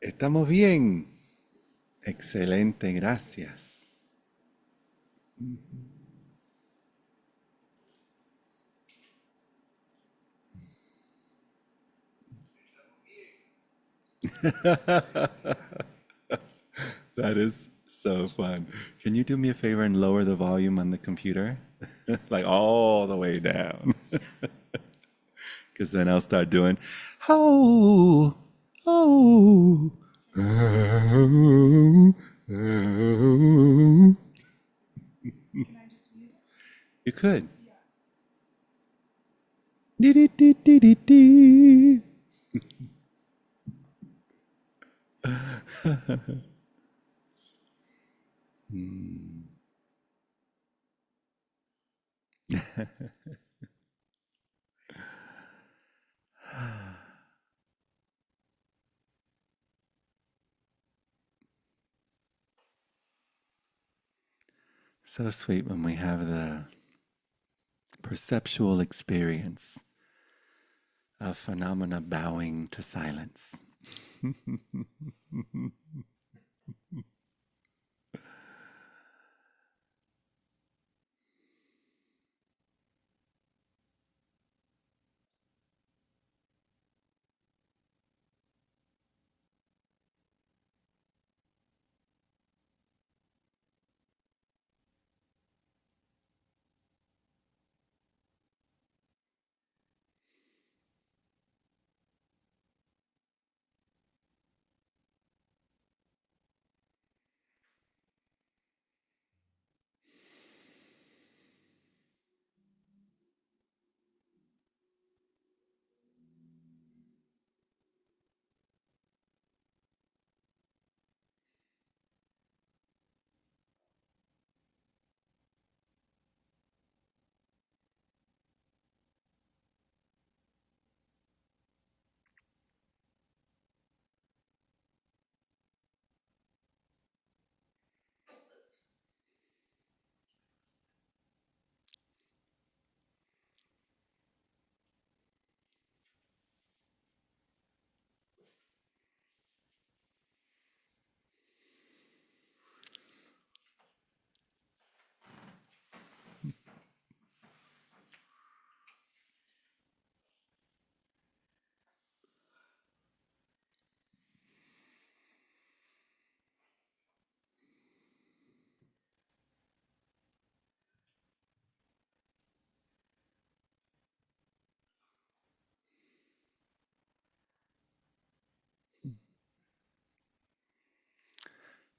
Estamos bien. Excelente, gracias. That is so fun. Can you do me a favor and lower the volume on the computer? Like all the way down. Because then I'll start doing, oh, oh, oh, oh. You could. Dee, dee, dee, dee, dee, dee. So sweet when we have the perceptual experience of phenomena bowing to silence.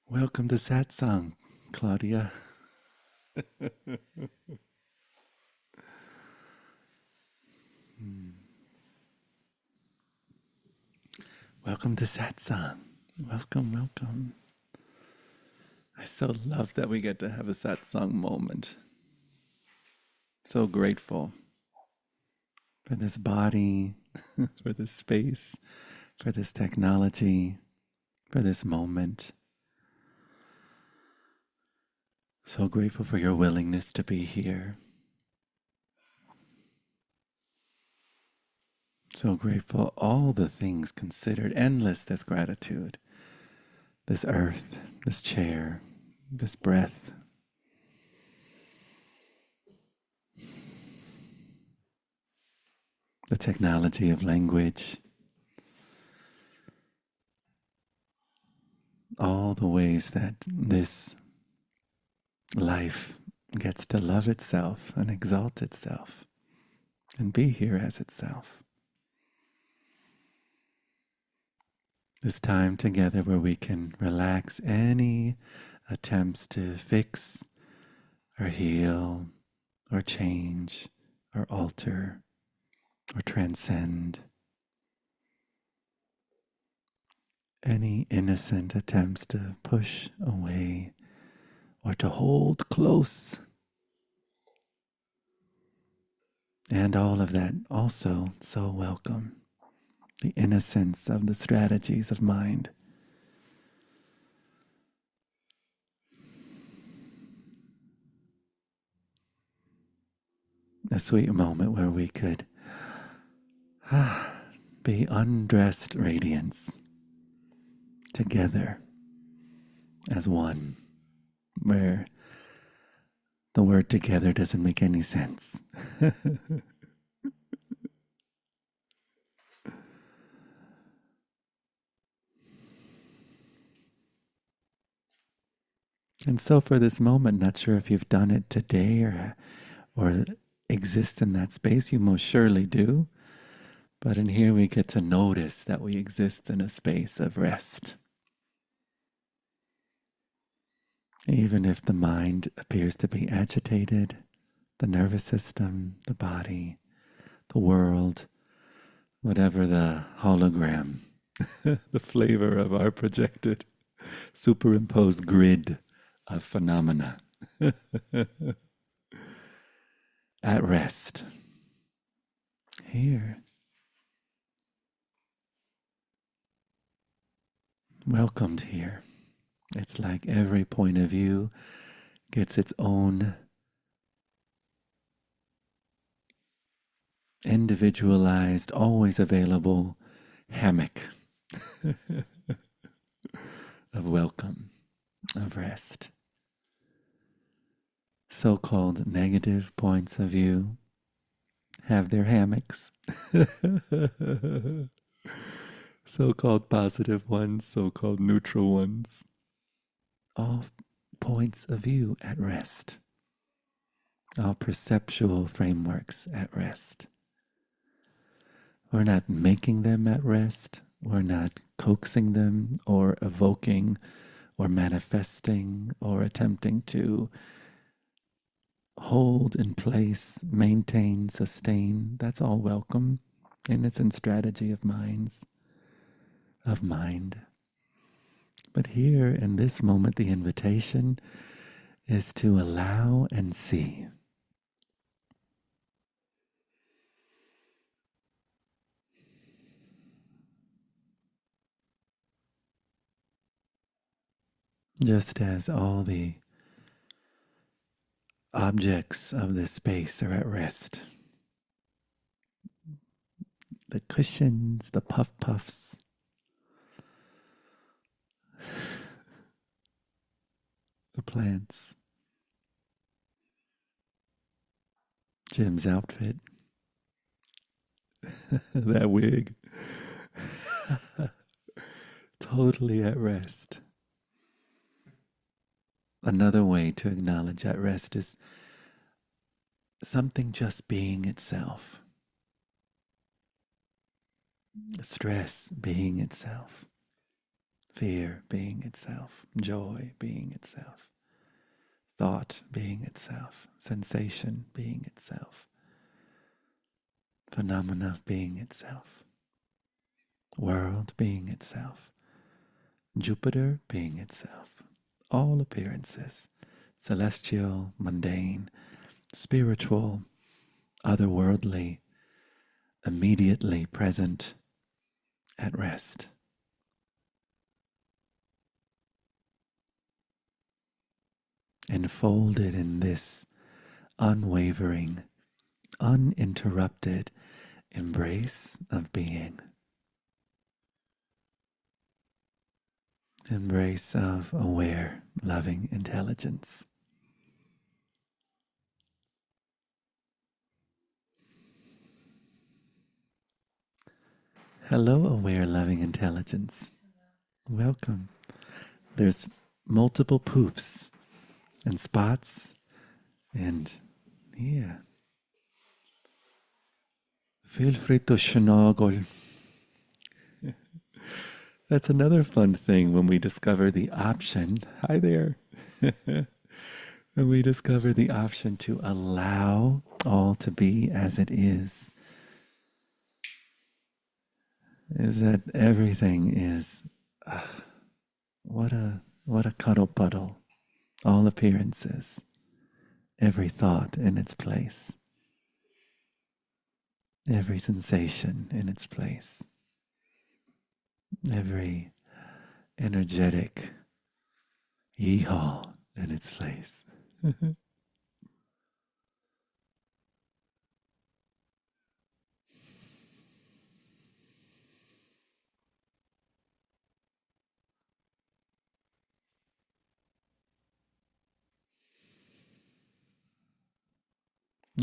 Welcome to Satsang, Claudia. Welcome to Satsang. Welcome, welcome. I so love that we get to have a Satsang moment. So grateful for this body, for this space, for this technology, for this moment. So grateful for your willingness to be here. So grateful, all the things considered, endless this gratitude, this earth, this chair, this breath, the technology of language, all the ways that this life gets to love itself and exalt itself and be here as itself. This time together where we can relax any attempts to fix or heal or change or alter or transcend any innocent attempts to push away or to hold close. And all of that also so welcome. The innocence of the strategies of mind. A sweet moment where we could be undressed radiance together as one, where the word together doesn't make any sense. And so for this moment, not sure if you've done it today or exist in that space. You most surely do. But in here we get to notice that we exist in a space of rest. Even if the mind appears to be agitated, the nervous system, the body, the world, whatever the hologram, the flavor of our projected, superimposed grid of phenomena, at rest. Here. Welcomed here. It's like every point of view gets its own individualized, always available hammock of welcome, of rest. So-called negative points of view have their hammocks. So-called positive ones, so-called neutral ones. All points of view at rest. All perceptual frameworks at rest. We're not making them at rest. We're not coaxing them or evoking or manifesting or attempting to hold in place, maintain, sustain. That's all welcome in its strategy of mind. But here in this moment, the invitation is to allow and see. Just as all the objects of this space are at rest. The cushions, the puffs, the plants, Jim's outfit, that wig, totally at rest. Another way to acknowledge at rest is something just being itself. Stress being itself. Fear being itself. Joy being itself. Thought being itself. Sensation being itself. Phenomena being itself. World being itself. Jupiter being itself. All appearances, celestial, mundane, spiritual, otherworldly, immediately present, at rest. Enfolded in this unwavering, uninterrupted embrace of being. Embrace of aware, loving intelligence. Hello, aware, loving intelligence. Welcome. There's multiple poofs and spots and yeah. Feel free to snuggle. That's another fun thing when we discover the option. Hi there. When we discover the option to allow all to be as it is that everything is what a cuddle puddle. All appearances, every thought in its place, every sensation in its place, every energetic yeehaw in its place.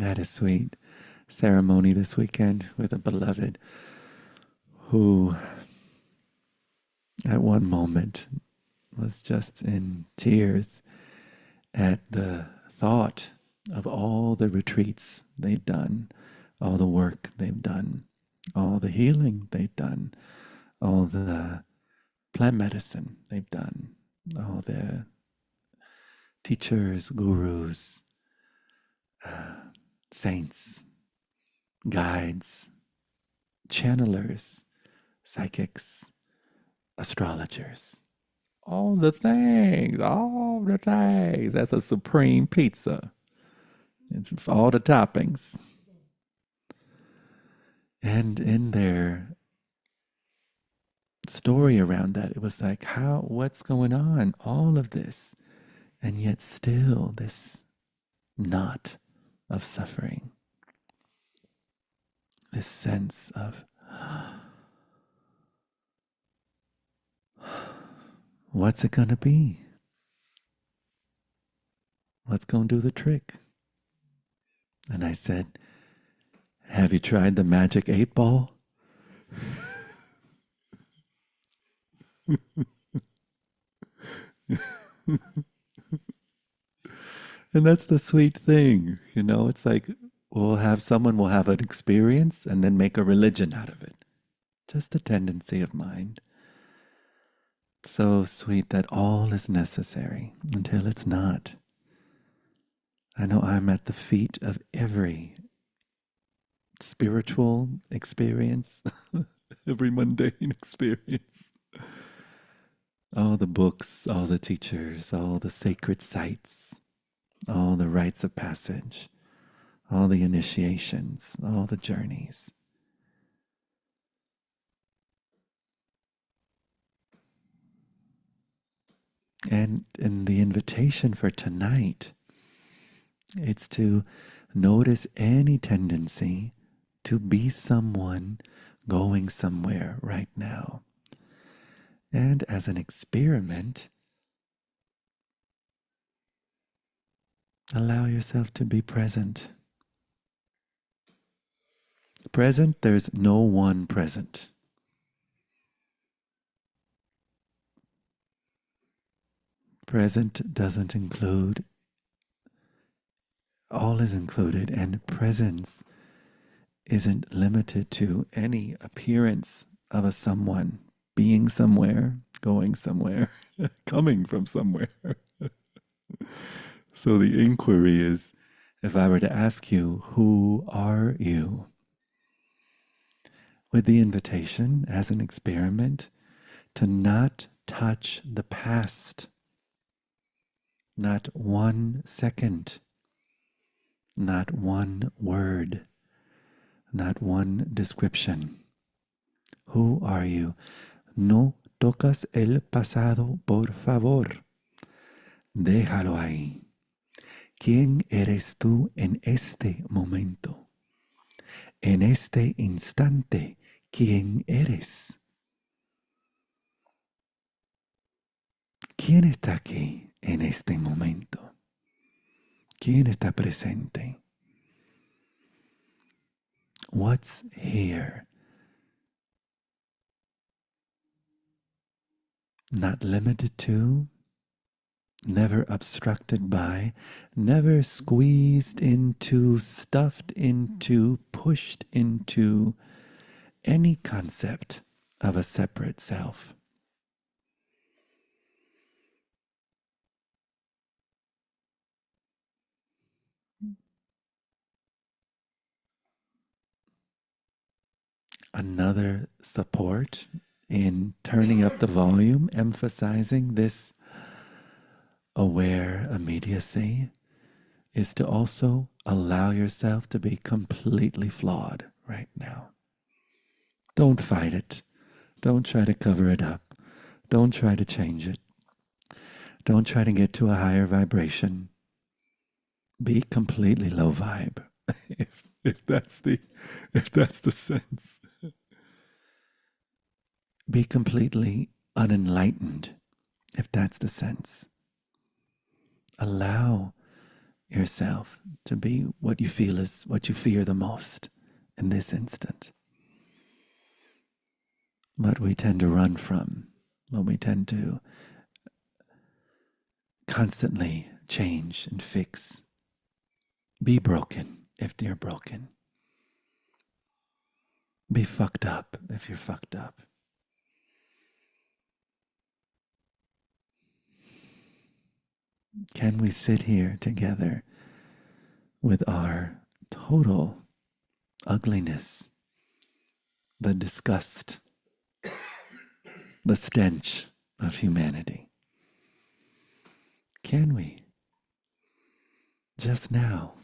I had a sweet ceremony this weekend with a beloved who, at one moment, was just in tears at the thought of all the retreats they've done, all the work they've done, all the healing they've done, all the plant medicine they've done, all the teachers, gurus, saints, guides, channelers, psychics, astrologers. All the things, all the things. That's a supreme pizza. It's all the toppings. And in their story around that, it was like, what's going on? All of this. And yet still this knot of suffering. This sense of what's it going to be? Let's go and do the trick. And I said, have you tried the magic 8-ball? And that's the sweet thing, it's like we'll have an experience and then make a religion out of it. Just a tendency of mind. So sweet that all is necessary until it's not. I know I'm at the feet of every spiritual experience, every mundane experience. All the books, all the teachers, all the sacred sites, all the rites of passage, all the initiations, all the journeys. And in the invitation for tonight, it's to notice any tendency to be someone going somewhere right now. And as an experiment, allow yourself to be present. Present, there's no one present. Present doesn't include, all is included, and presence isn't limited to any appearance of a someone being somewhere, going somewhere, coming from somewhere. So the inquiry is, if I were to ask you, who are you? With the invitation as an experiment to not touch the past, not 1 second, not one word, not one description. Who are you? No tocas el pasado, por favor. Déjalo ahí. ¿Quién eres tú en este momento? En este instante, ¿quién eres? ¿Quién está aquí en este momento? ¿Quién está presente? What's here? Not limited to, never obstructed by, never squeezed into, stuffed into, pushed into any concept of a separate self. Another support in turning up the volume, emphasizing this aware immediacy, is to also allow yourself to be completely flawed right now. Don't fight it. Don't try to cover it up. Don't try to change it. Don't try to get to a higher vibration. Be completely low vibe. if that's the sense. Be completely unenlightened, if that's the sense. Allow yourself to be what you feel is what you fear the most in this instant. What we tend to run from, what we tend to constantly change and fix. Be broken if you're broken. Be fucked up if you're fucked up. Can we sit here together with our total ugliness, the disgust, the stench of humanity? Can we? Just now.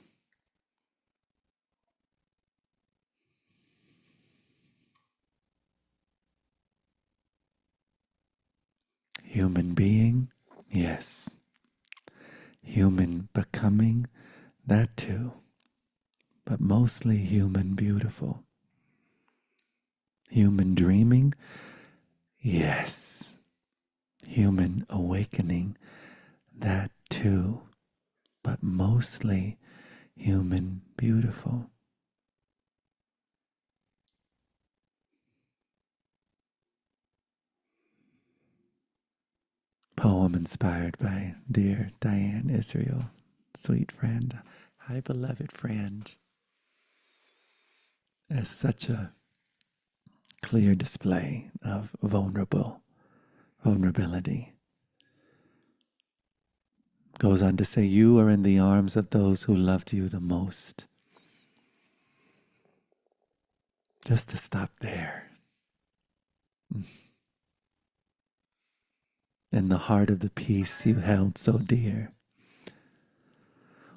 Human being, yes. Human becoming, that too. But mostly human beautiful. Human dreaming, yes. Human awakening, that too. But mostly human beautiful. Poem inspired by dear Diane Israel, sweet friend. Hi, beloved friend. As such a clear display of vulnerability. Goes on to say, you are in the arms of those who loved you the most. Just to stop there. In the heart of the peace you held so dear.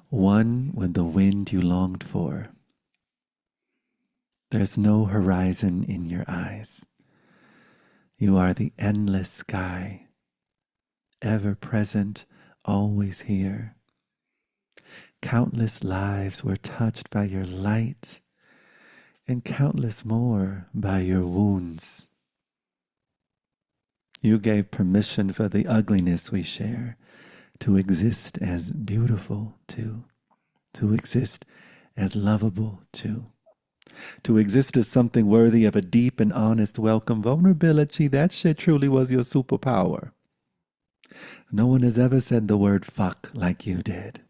One with the wind you longed for. There's no horizon in your eyes. You are the endless sky, ever present, always here. Countless lives were touched by your light, and countless more by your wounds. You gave permission for the ugliness we share to exist as beautiful too, to exist as lovable too, to exist as something worthy of a deep and honest welcome. Vulnerability, that shit truly was your superpower. No one has ever said the word fuck like you did,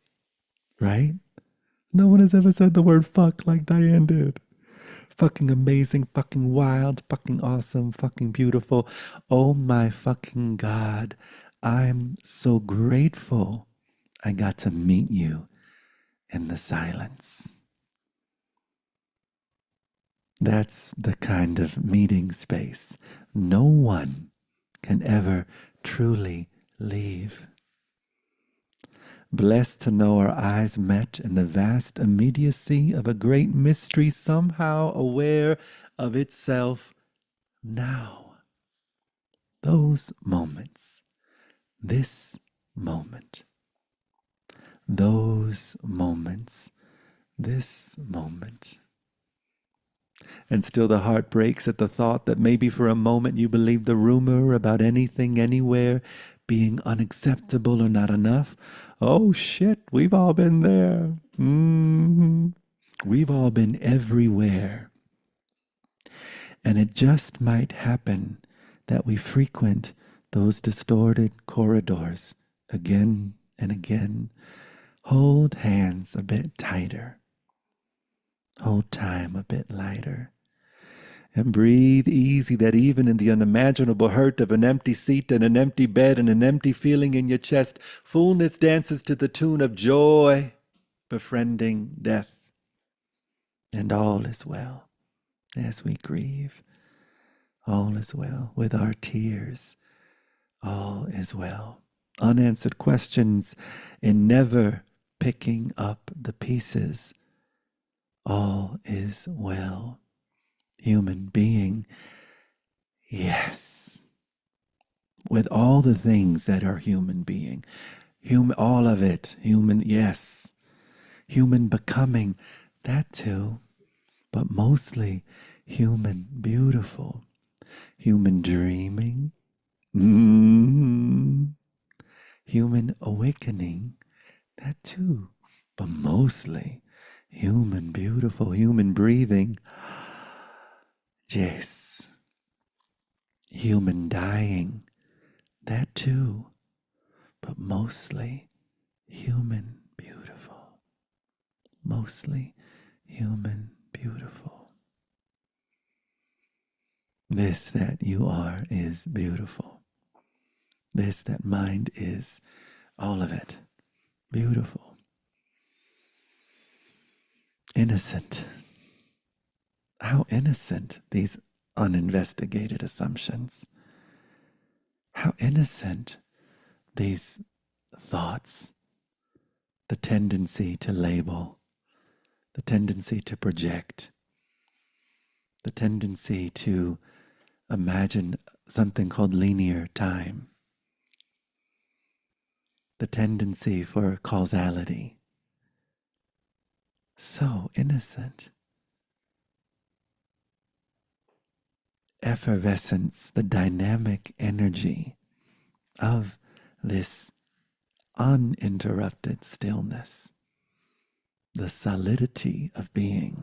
right? No one has ever said the word fuck like Diane did. Fucking amazing, fucking wild, fucking awesome, fucking beautiful. Oh my fucking God. I'm so grateful I got to meet you in the silence. That's the kind of meeting space no one can ever truly leave. Blessed to know our eyes met in the vast immediacy of a great mystery, somehow aware of itself now. Those moments, this moment, those moments, this moment. And still the heart breaks at the thought that maybe for a moment you believed the rumor about anything, anywhere being unacceptable or not enough. Oh shit, we've all been there. We've all been everywhere. And it just might happen that we frequent those distorted corridors again and again. Hold hands a bit tighter. Hold time a bit lighter. And breathe easy that even in the unimaginable hurt of an empty seat and an empty bed and an empty feeling in your chest, fullness dances to the tune of joy, befriending death. And all is well as we grieve. All is well with our tears. All is well. Unanswered questions in never picking up the pieces. All is well. Human being, yes. With all the things that are human being. All of it. Human, yes. Human becoming, that too. But mostly human beautiful. Human dreaming. Human awakening, that too. but mostly human, beautiful human breathing. Yes, human dying, that too, but mostly human, beautiful. Mostly human, beautiful. This that you are is beautiful. This that mind is, all of it, beautiful. Innocent. How innocent these uninvestigated assumptions. How innocent these thoughts, the tendency to label, the tendency to project, the tendency to imagine something called linear time, the tendency for causality. So innocent. Effervescence, the dynamic energy of this uninterrupted stillness, the solidity of being.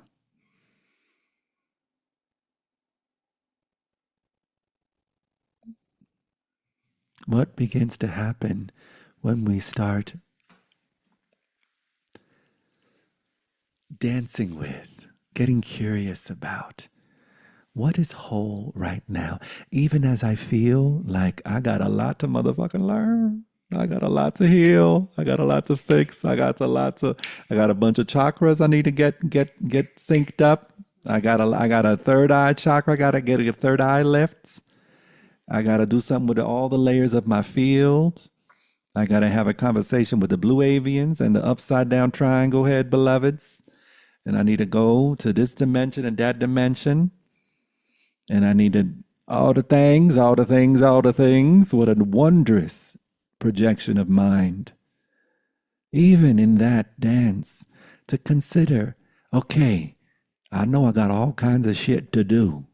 What begins to happen when we start dancing with, getting curious about what is whole right now, even as I feel like I got a lot to motherfucking learn. I got a lot to heal. I got a lot to fix. I got a bunch of chakras I need to get synced up. I got a third eye chakra. I gotta get a third eye lifts. I gotta do something with all the layers of my fields. I gotta have a conversation with the blue avians and the upside down triangle head beloveds. And I need to go to this dimension and that dimension. And I needed all the things, all the things, all the things. What a wondrous projection of mind. Even in that dance, to consider, okay, I know I got all kinds of shit to do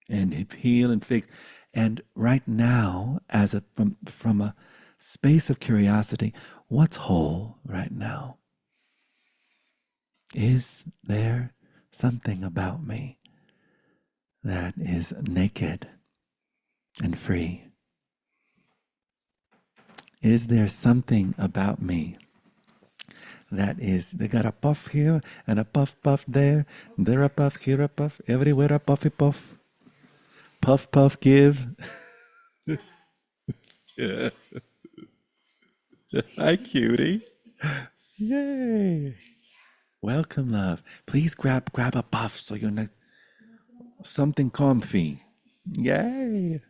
and heal and fix. And right now, as a from a space of curiosity, what's whole right now? Is there something about me that is naked and free? Is there something about me that is, they got a puff here and a puff there, there a puff, here a puff, everywhere a puffy puff, puff puff give. Yeah. Hi, cutie. Yay. Welcome, love. Please grab a puff so you're not something comfy. Yay.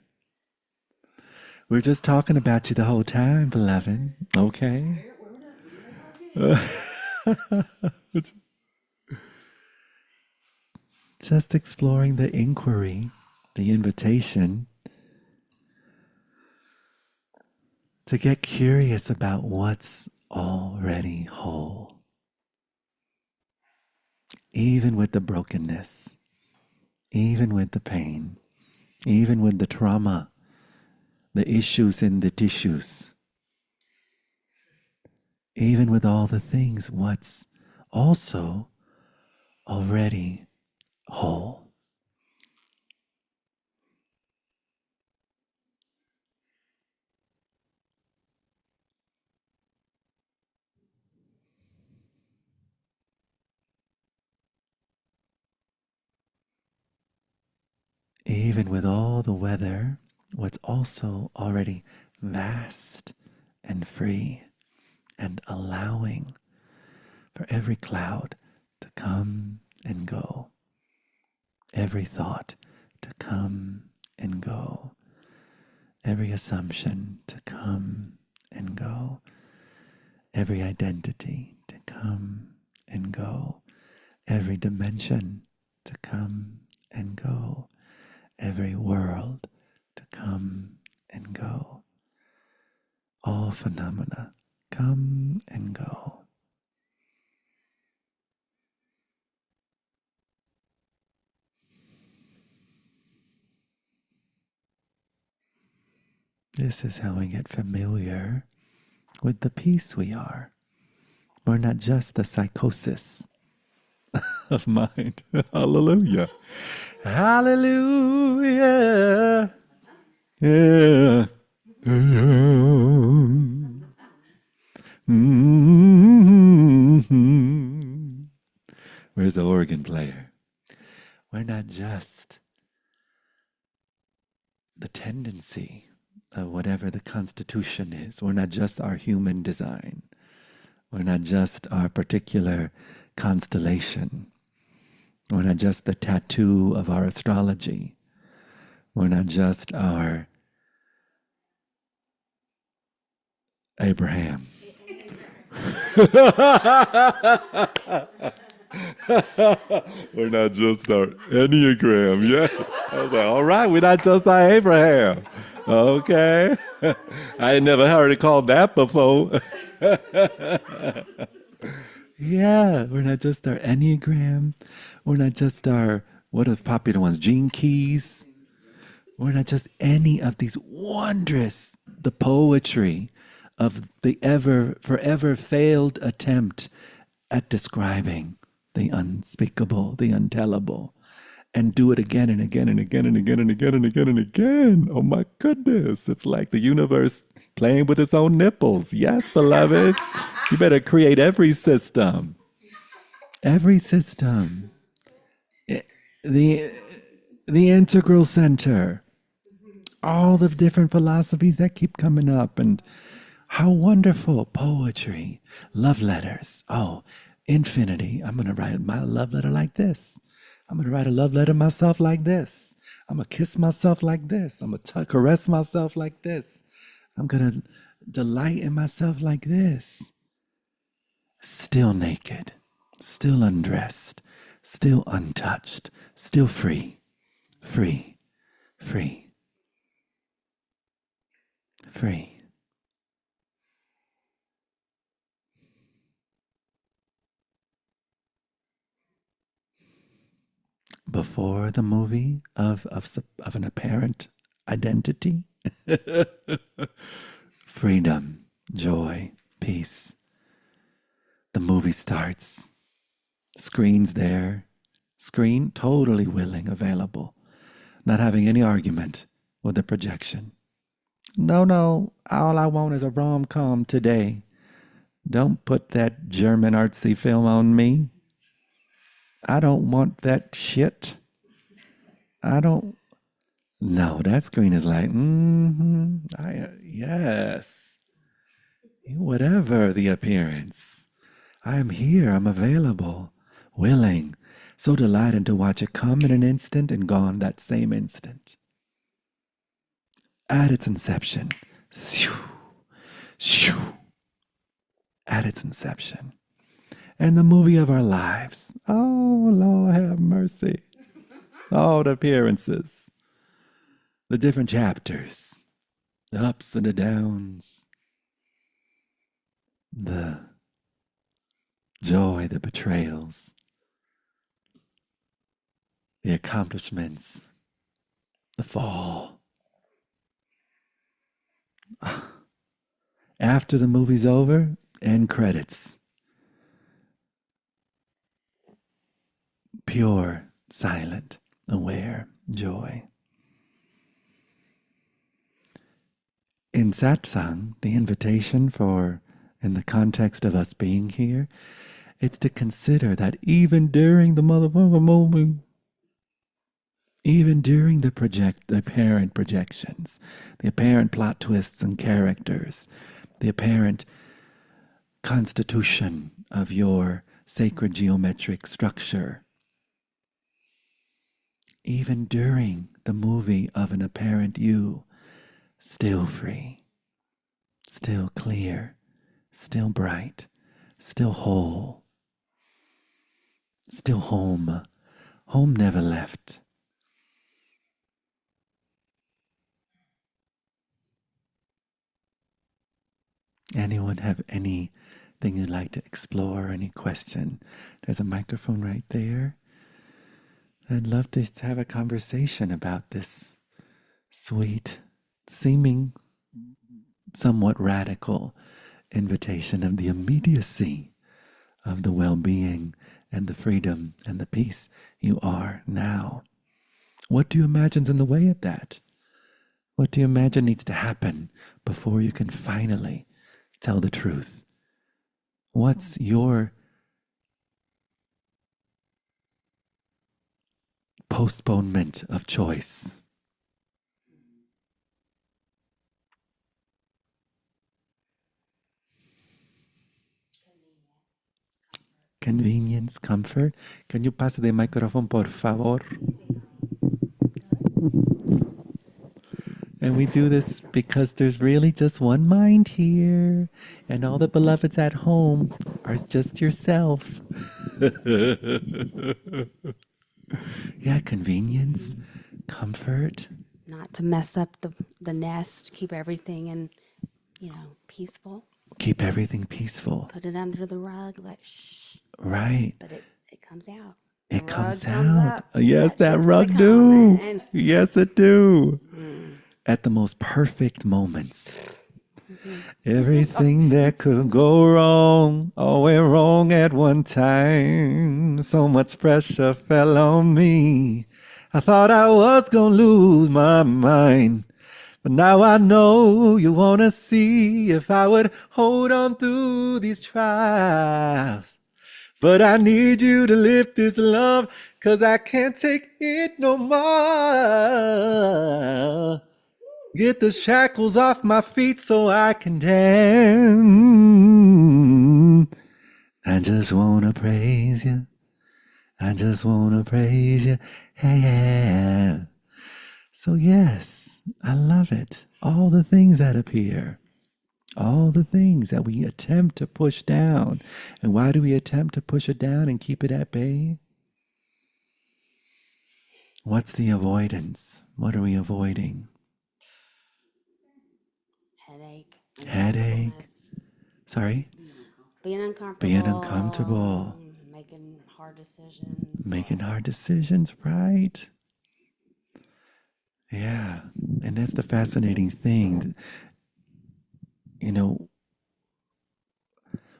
We're just talking about you the whole time, beloved. Okay. Just exploring the inquiry, the invitation to get curious about what's already whole, even with the brokenness, even with the pain, even with the trauma, the issues in the tissues, even with all the things, what's also already whole. Even with all the weather, what's also already vast and free and allowing for every cloud to come and go, every thought to come and go, every assumption to come and go, every identity to come and go, every dimension to come and go, every world to come and go, all phenomena come and go. This is how we get familiar with the peace we are, We're not just the psychosis of mind. Hallelujah. Hallelujah. Yeah. Mm-hmm. Where's the organ player? We're not just the tendency of whatever the constitution is. We're not just our human design. We're not just our particular constellation. We're not just the tattoo of our astrology. We're not just our Abraham. We're not just our Enneagram. Yes. I was like, all right, we're not just our Abraham. Okay. I never heard it called that before. Yeah, we're not just our Enneagram. We're not just our, what are the popular ones? Gene Keys. We're not just any of these wondrous, the poetry of the forever failed attempt at describing the unspeakable, the untellable, and do it again and again and again and again and again and again and again. Oh my goodness. It's like the universe playing with its own nipples. Yes, beloved. You better create every system. Every system. The integral center. All the different philosophies that keep coming up, and how wonderful poetry, love letters. Oh, infinity. I'm going to write my love letter like this. I'm going to write a love letter myself like this. I'm going to kiss myself like this. I'm going to caress myself like this. I'm going to delight in myself like this. Still naked, still undressed, still untouched, still free, free, free. Free. Before the movie of an apparent identity, freedom, joy, peace. The movie starts. Screen's there. Screen totally willing, available. Not having any argument with the projection. No, all I want is a rom-com today. Don't put that German artsy film on me. I don't want that shit. I don't. No, that screen is like, yes. Whatever the appearance. I am here. I'm available. Willing. So delighted to watch it come in an instant and gone that same instant. At its inception. Shoo, shoo. At its inception. And the movie of our lives. Oh, Lord have mercy. All the appearances. The different chapters. The ups and the downs. The joy, the betrayals. The accomplishments. The fall. After the movie's over, end credits. Pure, silent, aware joy. In satsang, the invitation for, in the context of us being here, it's to consider that even during the motherfucker movie, even during the apparent projections, the apparent plot twists and characters, the apparent constitution of your sacred geometric structure, even during the movie of an apparent you, still free, still clear, still bright, still whole, still home. Home never left. Anyone have anything you'd like to explore, any question? There's a microphone right there. I'd love to have a conversation about this sweet, seeming somewhat radical invitation of the immediacy of the well-being and the freedom and the peace you are now. What do you imagine's in the way of that? What do you imagine needs to happen before you can finally tell the truth? What's your postponement of choice? Convenience, comfort. Can you pass the microphone, por favor? And we do this because there's really just one mind here, and all the beloveds at home are just yourself. Yeah, convenience, comfort. Not to mess up the nest, keep everything in, peaceful. Keep everything peaceful. Put it under the rug, like shh. Right. But it comes out. It The comes rug comes out. up. Yes, that shit's rug gonna do. come, and- Yes, it do. At the most perfect moments. Everything that could go wrong, all went wrong at one time. So much pressure fell on me. I thought I was gonna lose my mind. But now I know you wanna see if I would hold on through these trials. But I need you to lift this love, 'cause I can't take it no more. Get the shackles off my feet so I can dance. I just wanna praise you. I just wanna praise you. Hey, yeah. So yes, I love it. All the things that appear. All the things that we attempt to push down. And why do we attempt to push it down and keep it at bay? What's the avoidance? What are we avoiding? Headache. Sorry? Being uncomfortable. Being uncomfortable. Making hard decisions. Making hard decisions, right? Yeah. And that's the fascinating thing.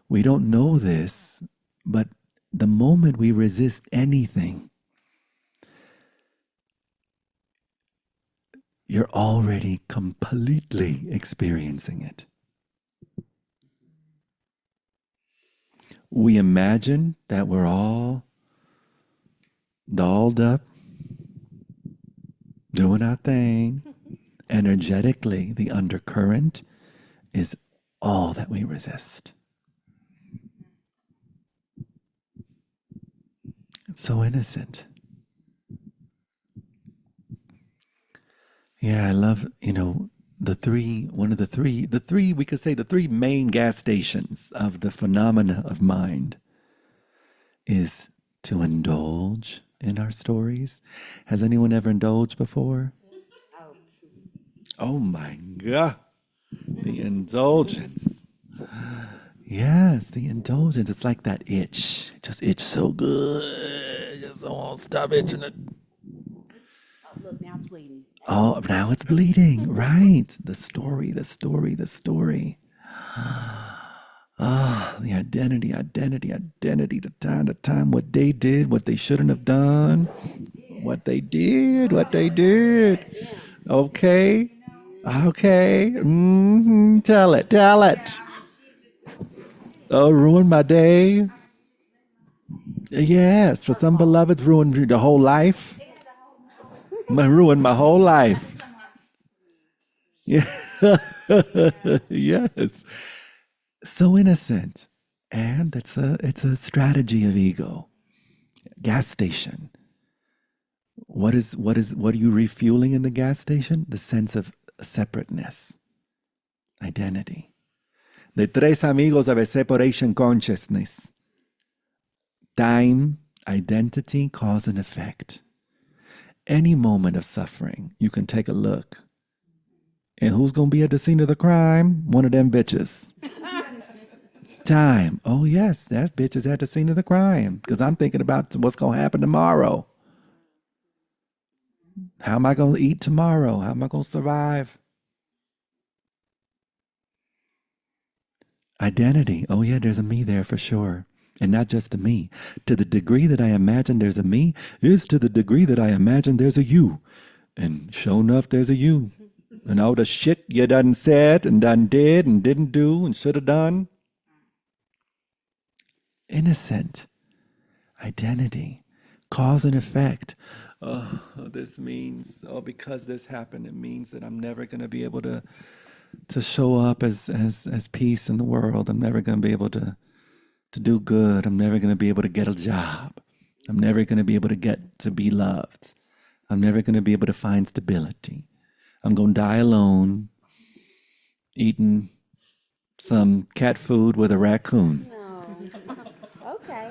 We don't know this, but the moment we resist anything, you're already completely experiencing it. We imagine that we're all dolled up, doing our thing. Energetically, the undercurrent is all that we resist. It's so innocent. Yeah, I love, the three main gas stations of the phenomena of mind is to indulge in our stories. Has anyone ever indulged before? Oh my God. The indulgence. Yes, the indulgence. It's like that itch. It just itch so good. Just don't want to stop itching it. Oh, look, now it's bleeding. Oh, now it's bleeding. Right. The story. The identity, the time, what they did, what they shouldn't have done, what they did. Okay. Tell it. Oh, ruined my day. Yes, for some beloveds, ruined the whole life. Ruined my whole life. Yeah. Yes. So innocent. And it's a strategy of ego. Gas station. What are you refueling in the gas station? The sense of separateness. Identity. The tres amigos of a separation consciousness. Time, identity, cause and effect. Any moment of suffering, you can take a look. And who's going to be at the scene of the crime? One of them bitches. Time. Oh, yes, that bitch is at the scene of the crime. Because I'm thinking about what's going to happen tomorrow. How am I going to eat tomorrow? How am I going to survive? Identity. Oh, yeah, there's a me there for sure. And not just a me. To the degree that I imagine there's a me is to the degree that I imagine there's a you. And sure enough, there's a you. And all the shit you done said and done did and didn't do and should have done. Innocent identity, cause and effect. Oh, this means, because this happened, it means that I'm never going to be able to show up as peace in the world. I'm never going to be able to do good. I'm never going to be able to get a job. I'm never going to be able to get to be loved. I'm never going to be able to find stability. I'm going to die alone, eating some cat food with a raccoon. No. Okay.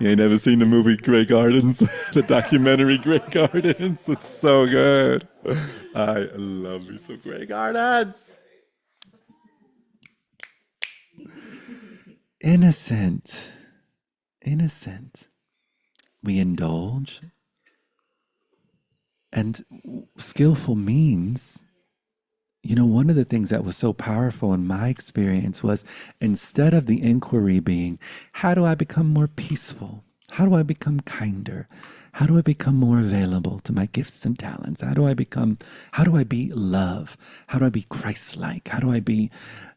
You ain't never seen the movie Grey Gardens? The documentary Grey Gardens? It's so good. I love me some Grey Gardens. Innocent. We indulge. And skillful means, one of the things that was so powerful in my experience was, instead of the inquiry being, how do I become more peaceful? How do I become kinder? How do I become more available to my gifts and talents? How do I be love? How do I be Christ-like? How do I be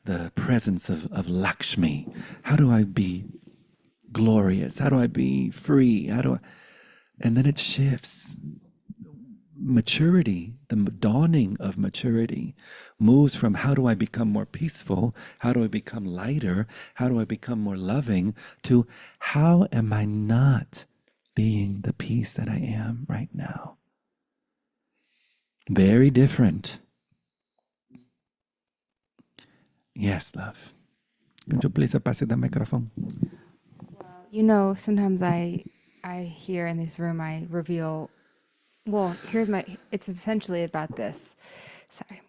the presence of Lakshmi? How do I be glorious? How do I be free? And then it shifts. Maturity, the dawning of maturity, moves from how do I become more peaceful, how do I become lighter, how do I become more loving, to how am I not being the peace that I am right now? Very different. Yes, love. Could you please pass the microphone? Sometimes I hear in this room, I reveal, it's essentially about this. Sorry.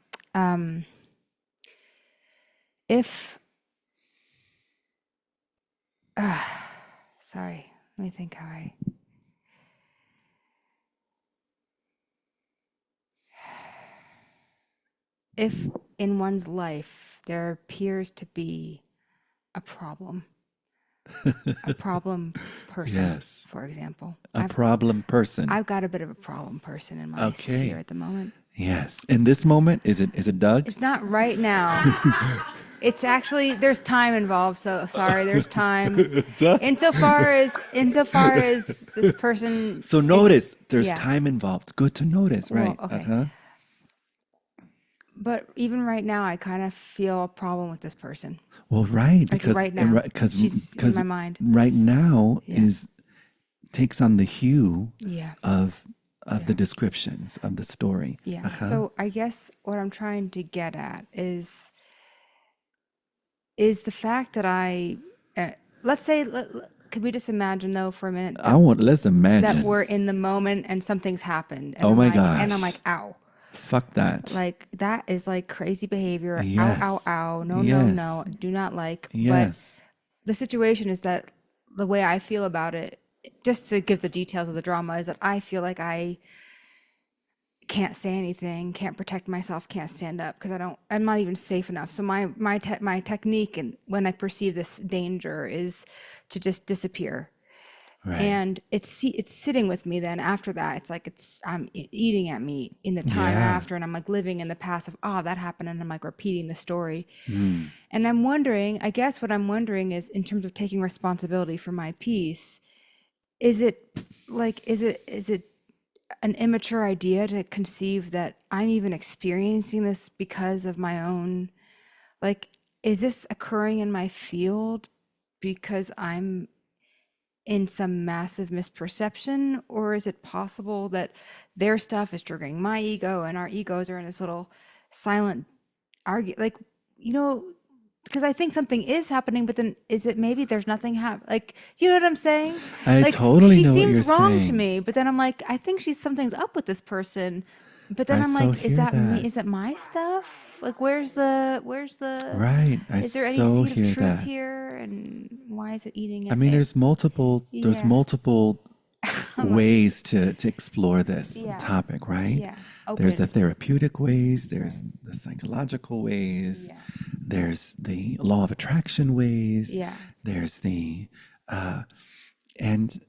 Sorry, let me think how if in one's life there appears to be a problem person, Yes. for example. Problem person. I've got a bit of a problem person in my sphere at the moment. Yes. In this moment, is it Doug? It's not right now. It's actually, there's time involved, so sorry, there's time. Insofar as this person. So notice there's time involved. Good to notice, right? Well, okay. But even right now, I kind of feel a problem with this person. Well, right, Like because right now, she's in my mind. Right now takes on the hue of the descriptions of the story. Yeah. So I guess what I'm trying to get at is the fact that let's say, could we just imagine though for a minute? Let's imagine that we're in the moment and something's happened. And oh my gosh! And I'm like, ow. Fuck that. Like, that is like crazy behavior. Yes. Ow, ow, ow. No, yes. no, do not like. Yes. But the situation is that the way I feel about it, just to give the details of the drama, is that I feel like I can't say anything, can't protect myself, can't stand up because I'm not even safe enough. So my technique, and when I perceive this danger, is to just disappear. Right. And it's sitting with me then after that. It's like I'm eating at me in the time after, and I'm like living in the past of, that happened, and I'm like repeating the story. And I'm wondering, I guess what I'm wondering is, in terms of taking responsibility for my peace, is it an immature idea to conceive that I'm even experiencing this because of my own, like, is this occurring in my field because I'm in some massive misperception, or is it possible that their stuff is triggering my ego and our egos are in this little silent because I think something is happening, but then is it maybe there's nothing happening? Like, do you know what I'm saying? I totally know what you're saying. She seems wrong to me, but then I'm like, I think something's up with this person. But then I'm like, is that me? Is it my stuff? Like, where's the right? Is there any seed of truth here? And why is it eating? I mean, there's multiple ways to explore this topic, right? Yeah. There's the therapeutic ways. There's the psychological ways. There's the law of attraction ways. Yeah. There's the and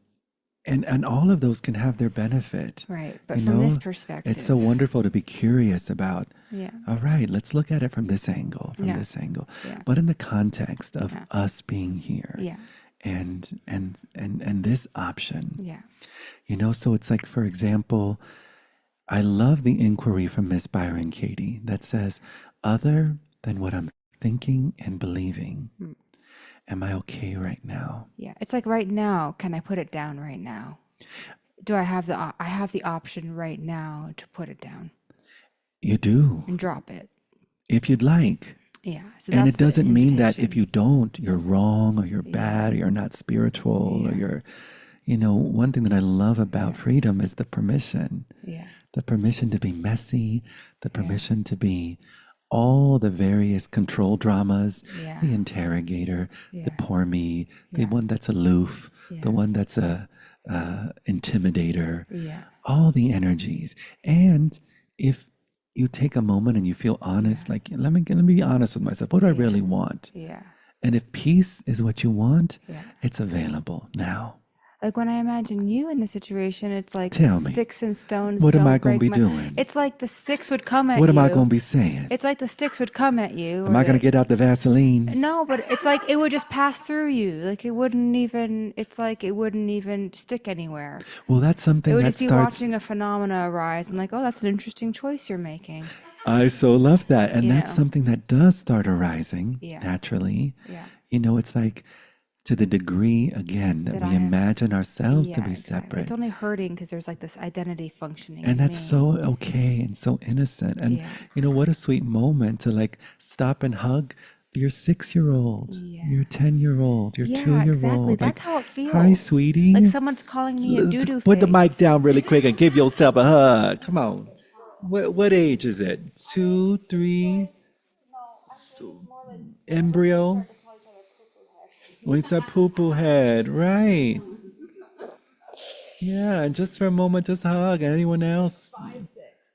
and all of those can have their benefit. Right. But You from this know, perspective. it's so wonderful to be curious about. Yeah. All right, let's look at it from this angle, Yeah. this angle, Yeah. but in the context of Yeah. us being here, Yeah. and this option. Yeah. You know, so it's like, for example, I love the inquiry from Miss Byron Katie that says, other than what I'm thinking and believing, am I okay right now? Yeah. It's like right now, can I put it down right now? Do I have I have the option right now to put it down You do, and drop it. if you'd like. Yeah. So And that's it the doesn't mean that if invitation. you don't, you're wrong or you're bad or you're not spiritual or Yeah. you're, you know, one thing that I love about freedom is the permission. Yeah. The permission to be messy, the permission to be all the various control dramas, Yeah. the interrogator, the Yeah. poor me, the Yeah. one that's aloof, Yeah. the one that's a intimidator, Yeah. all the energies. And if you take a moment and you feel honest, like, let me be honest with myself. What do I really want? Yeah. And if peace is what you want, Yeah. it's available now. Like when I imagine you in the situation, it's like Tell me. sticks and stones. What am don't I gonna break be doing? It's like the sticks would come at What you. am I going to be saying? It's like the sticks would come at you. Am I going to get out the Vaseline? No, but it's like it would just pass through you. Like it wouldn't even. It's like it wouldn't even stick anywhere. Well, that's something It would that just be starts. watching a phenomena arise and like, oh, that's an interesting choice you're making. I so love that. And You that's know? something that does start arising Yeah. naturally. Yeah. You know, it's like to the degree, again, that That we I- imagine ourselves to Yeah, be exactly. separate. It's only hurting because there's like this identity functioning. And in that's me. so okay and so innocent. And, Yeah. you know, what a sweet moment to like stop and hug your 6-year-old, Yeah. your 10-year-old, your Yeah, 2-year-old. exactly. Like, That's how it feels. hi, sweetie. Like someone's calling me a Let's doo-doo put the mic face. down really quick and give yourself a hug. Come on. What age is it? 2, 3? Embryo? When you start poo-poo head, right. Yeah, and just for a moment, just hug. Anyone else?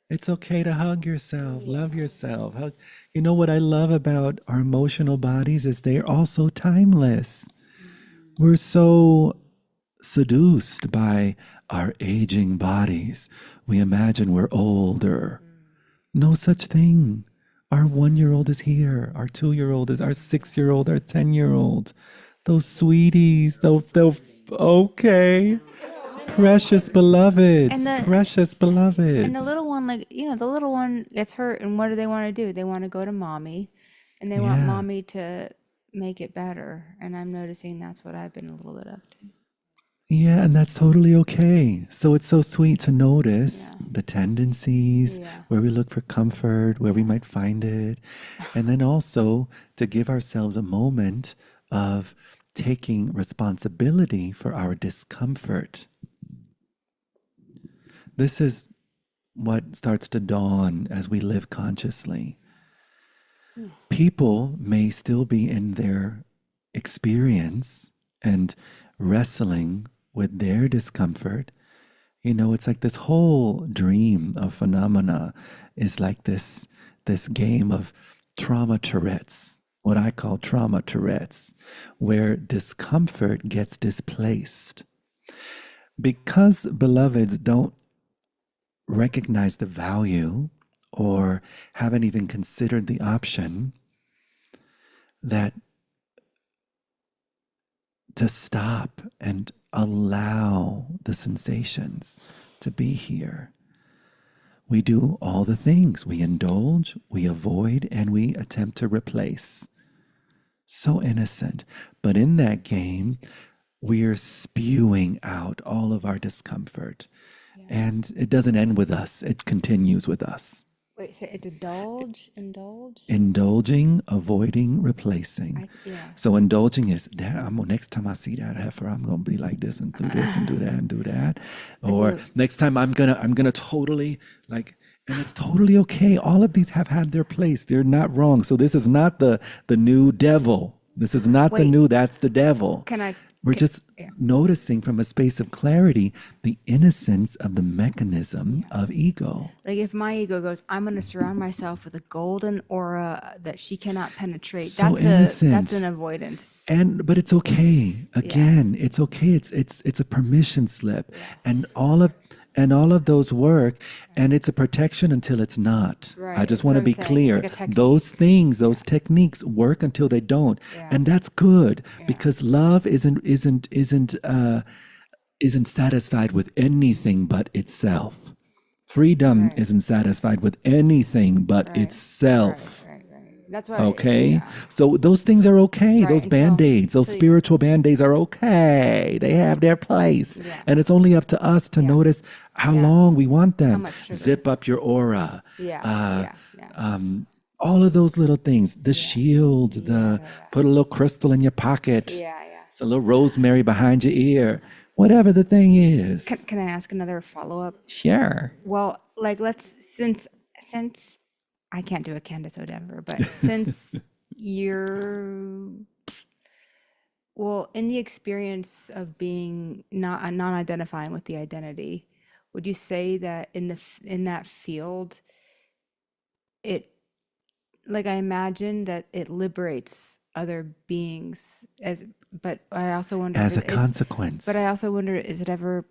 It's okay to hug yourself, love yourself. Hug. You know what I love about our emotional bodies is they're also timeless. We're so seduced by our aging bodies. We imagine we're older. No such thing. Our 1-year-old is here. Our 2-year-old is our 6-year-old, our 10-year-old. Those sweeties, they'll okay. Precious beloveds, And the- precious beloveds. And the little one, like, the little one gets hurt, and what do they want to do? They want to go to mommy, and they want Yeah. mommy to make it better. And I'm noticing that's what I've been a little bit up to. Yeah, and that's totally okay. So it's so sweet to notice the tendencies, Yeah. where we look for comfort, where we might find it. And then also to give ourselves a moment of taking responsibility for our discomfort. This is what starts to dawn as we live consciously. People may still be in their experience and wrestling with their discomfort. You know, it's like this whole dream of phenomena is like this game of trauma Tourette's, what I call trauma Tourette's, where discomfort gets displaced. Because beloveds don't recognize the value or haven't even considered the option that to stop and allow the sensations to be here. We do all the things. We indulge, we avoid, and we attempt to replace. So innocent. But in that game, we're spewing out all of our discomfort. And it doesn't end with us. It continues with us. Wait, so it's indulge? Indulging, avoiding, replacing. Yeah. So indulging is, next time I see that heifer, I'm gonna be like this and do this and do that and do that. Or next time I'm gonna totally like, and it's totally okay. All of these have had their place. They're not wrong. So this is not the new devil. This is not the Wait. new, that's the devil. Can I We're just yeah. noticing from a space of clarity the innocence of the mechanism of ego. Like if my ego goes, I'm going to surround myself with a golden aura that she cannot penetrate. So That's innocent. an avoidance. But it's okay. Again, it's okay. It's a permission slip. And all of those work, and it's a protection until it's not. I Right, just that's want what to I'm be saying. It's clear. like a technique. Those things, those techniques work until they don't. Yeah. And that's good because love isn't satisfied with anything but itself. Freedom Right. isn't satisfied with anything but Right. itself. Right. That's why. Okay. Yeah. So those things are okay. Right, Those until- band-aids, those until you- spiritual band-aids are okay. They have their place. Yeah. And it's only up to us to notice how long we want them. much sugar. Zip up your aura. Yeah. All of those little things. The shield, put a little crystal in your pocket. Yeah. It's a little rosemary behind your ear. Whatever the thing is. Can I ask another follow-up? Sure. Well, like since I can't do a Candace O'Denver, but since you're in the experience of being non-identifying with the identity, would you say that in that field, it, like, I imagine that it liberates other beings but I also wonder As a consequence. but I also wonder, is it ever,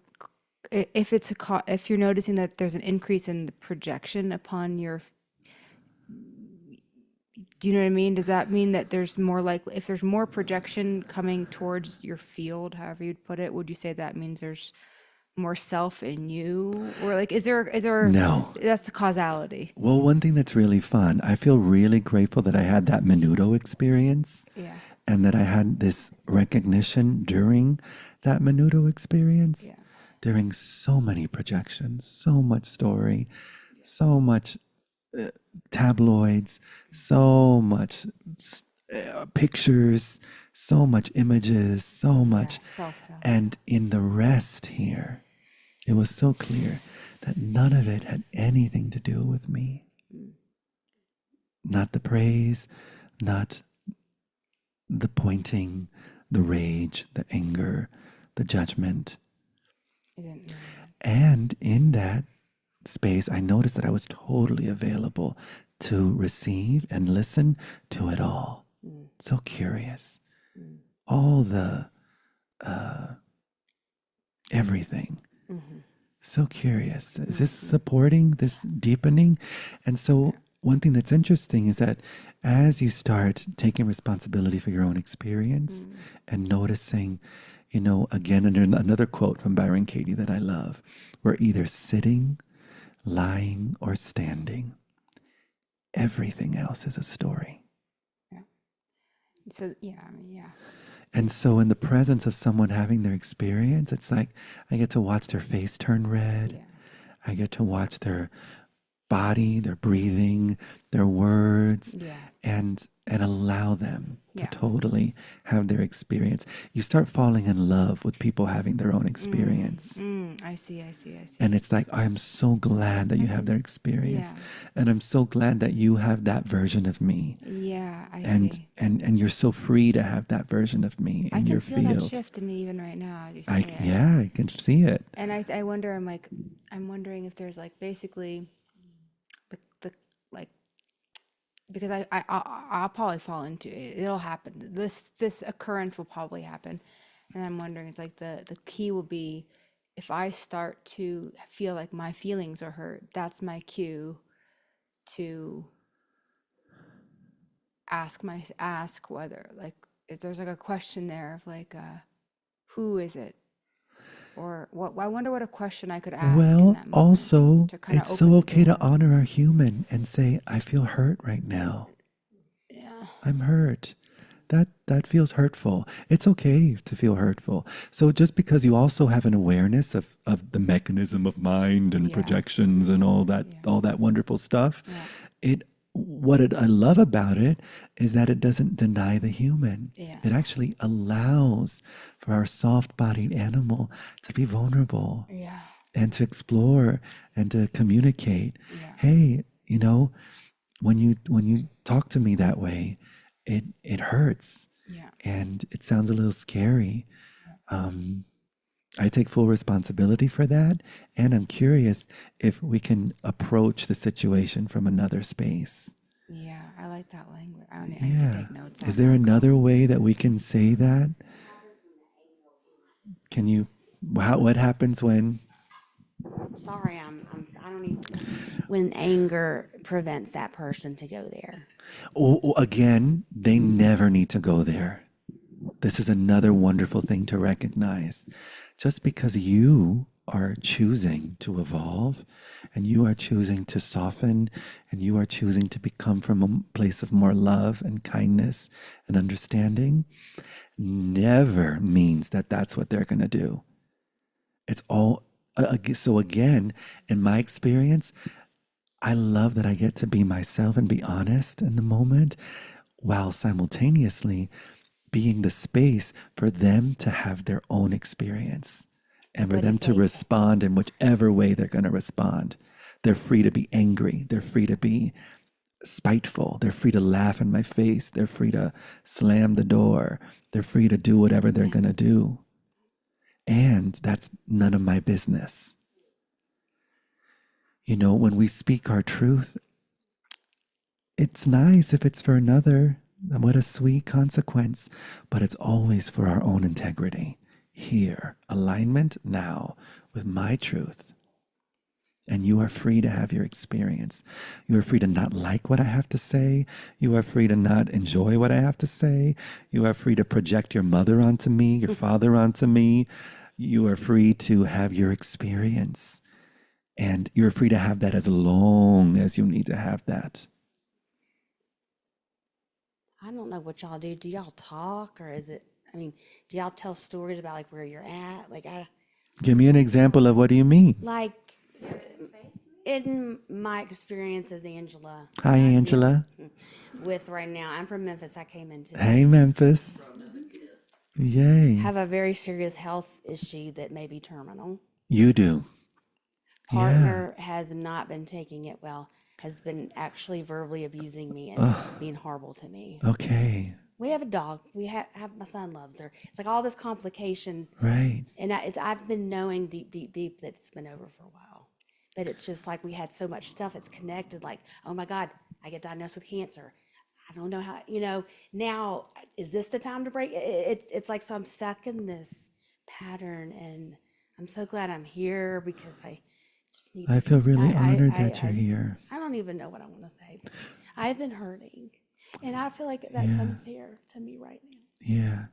if if you're noticing that there's an increase in the projection upon your, do you know what I mean? Does that mean that there's more likely, if there's more projection coming towards your field, however you'd put it, would you say that means there's more self in you? Or like, is there, No. that's the causality. Well, one thing that's really fun, I feel really grateful that I had that Menudo experience. Yeah. And that I had this recognition during that Menudo experience, during so many projections, so much story, so much tabloids, so much pictures, so much images, so much. Self. And in the rest here, it was so clear that none of it had anything to do with me. Not the praise, not the pointing, the rage, the anger, the judgment. And in that space, I noticed that I was totally available to receive and listen to it all. So curious. All the, everything. So curious. Is this supporting, this deepening? And so one thing that's interesting is that as you start taking responsibility for your own experience and noticing, again, another quote from Byron Katie that I love, we're either sitting, lying, or standing. Everything else is a story. So, And so in the presence of someone having their experience, it's like I get to watch their face turn red. I get to watch their body, their breathing, their words, and allow them to totally have their experience. You start falling in love with people having their own experience. I see. And it's like, I'm so glad that you have their experience. And I'm so glad that you have that version of me. Yeah, I see. And you're so free to have that version of me in your field. I can feel that shift in me even right now. As you say it. Yeah, I can see it. And I wonder, I'm wondering if there's like basically the like, because I'll probably fall into it. It'll happen. This occurrence will probably happen. And I'm wondering, it's like the key will be, if I start to feel like my feelings are hurt, that's my cue to ask whether, like, if there's like a question there of like, who is it? Or what? I wonder what a question I could ask. Well, in that moment also, to kinda it's so open the okay to door. honor our human and say, I feel hurt right now. Yeah. I'm hurt. That feels hurtful. It's okay to feel hurtful. So just because you also have an awareness of the mechanism of mind and projections and all that wonderful stuff, I love about it is that it doesn't deny the human. It actually allows for our soft-bodied animal to be vulnerable and to explore and to communicate. Hey, when you talk to me that way, it hurts. And it sounds a little scary, I take full responsibility for that. And I'm curious if we can approach the situation from another space. Yeah, I like that language. I need to Yeah. take notes on Is there that. another way that we can say that? Can you, what happens when? Sorry, I don't even. When anger prevents that person to go there. Again, they never need to go there. This is another wonderful thing to recognize. Just because you are choosing to evolve and you are choosing to soften and you are choosing to become from a place of more love and kindness and understanding never means that that's what they're going to do. It's all, so again, in my experience, I love that I get to be myself and be honest in the moment while simultaneously being the space for them to have their own experience and for But them if to they, respond in whichever way they're going to respond. They're free to be angry. They're free to be spiteful. They're free to laugh in my face. They're free to slam the door. They're free to do whatever they're going to do. And that's none of my business. You know, when we speak our truth, it's nice if it's for another. And what a sweet consequence. But it's always for our own integrity. Here, alignment now with my truth. And you are free to have your experience. You are free to not like what I have to say. You are free to not enjoy what I have to say. You are free to project your mother onto me, your father onto me. You are free to have your experience. And you're free to have that as long as you need to have that. I don't know what y'all do. Do y'all talk or is it? I mean, do y'all tell stories about like where you're at? Give me an example of what do you mean? Like in my experience as Angela. Hi, Angela. With right now, I'm from Memphis. I came into Hey, Memphis. Yay. have a very serious health issue that may be terminal. You do. Partner has not been taking it well. Has been actually verbally abusing me and being horrible to me. Okay. We have a dog. We have my son loves her. It's like all this complication. Right. And I've been knowing deep, deep, deep that it's been over for a while. But it's just like we had so much stuff. It's connected. Like, oh my God, I get diagnosed with cancer. I don't know how, now is this the time to break? It's like, so I'm stuck in this pattern and I'm so glad I'm here because I just need I to feel be, really honored that you're here. I don't even know what I want to say. But I've been hurting and I feel like that's unfair to me right now. Yeah.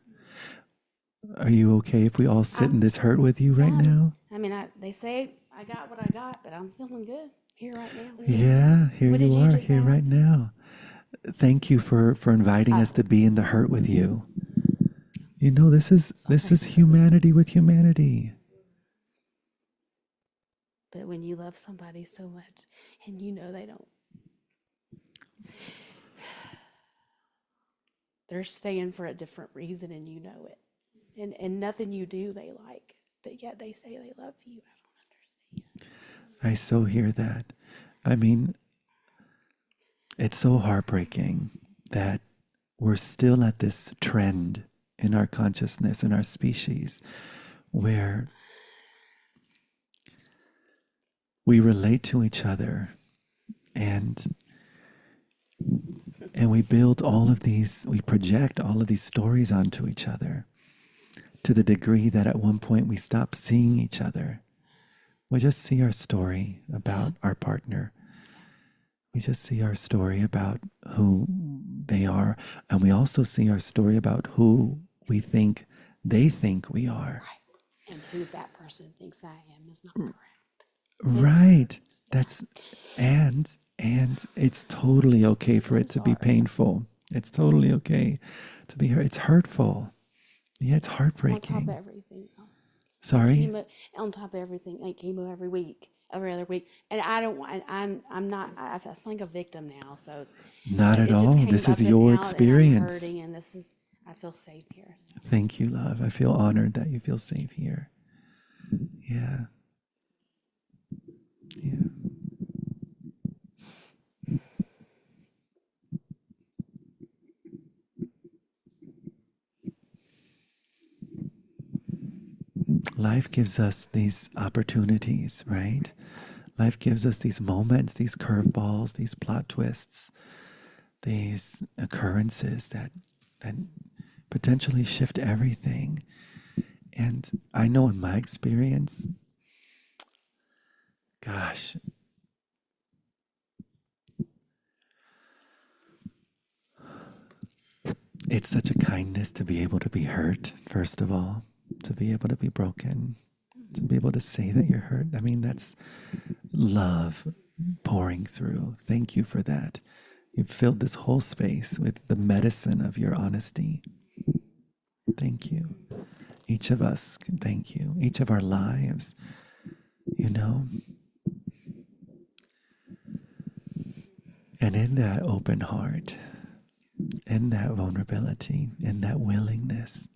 Are you okay if we all sit in this hurt with you right now? I mean, they say I got what I got, but I'm feeling good here right now. Yeah, here What did you you are, just here right ask? now. Thank you for inviting us to be in the hurt with you. You know, this is humanity with humanity. But when you love somebody so much and you know they don't, they're staying for a different reason and you know it. And nothing you do they like, but yet they say they love you. I don't understand. I so hear that. I mean, it's so heartbreaking that we're still at this trend in our consciousness, in our species, where we relate to each other and we build all of these, we project all of these stories onto each other to the degree that at one point we stop seeing each other. We just see our story about our partner. We just see our story about who they are. And we also see our story about who we think they think we are. Right. And who that person thinks I am is not correct. Right. That's and it's totally okay for it to be painful. It's totally okay to be hurt. It's hurtful. Yeah, it's On top heartbreaking. of everything else. Sorry? Chemo, on top of everything, like chemo every week, every other week. And I don't want, I'm not, I feel like a victim now. So Not at it just all. came This is up and your out, and I'm experience. hurting, and I feel safe here. So. Thank you, love. I feel honored that you feel safe here. Yeah. Yeah. life gives us these opportunities, right? Life gives us these moments, these curveballs, these plot twists, these occurrences that potentially shift everything. And I know in my experience, gosh, it's such a kindness to be able to be hurt, first of all, to be able to be broken, to be able to say that you're hurt. I mean, that's love pouring through. Thank you for that. You've filled this whole space with the medicine of your honesty. Thank you. Each of us can thank you. Each of our lives, you know. And in that open heart, in that vulnerability, in that willingness,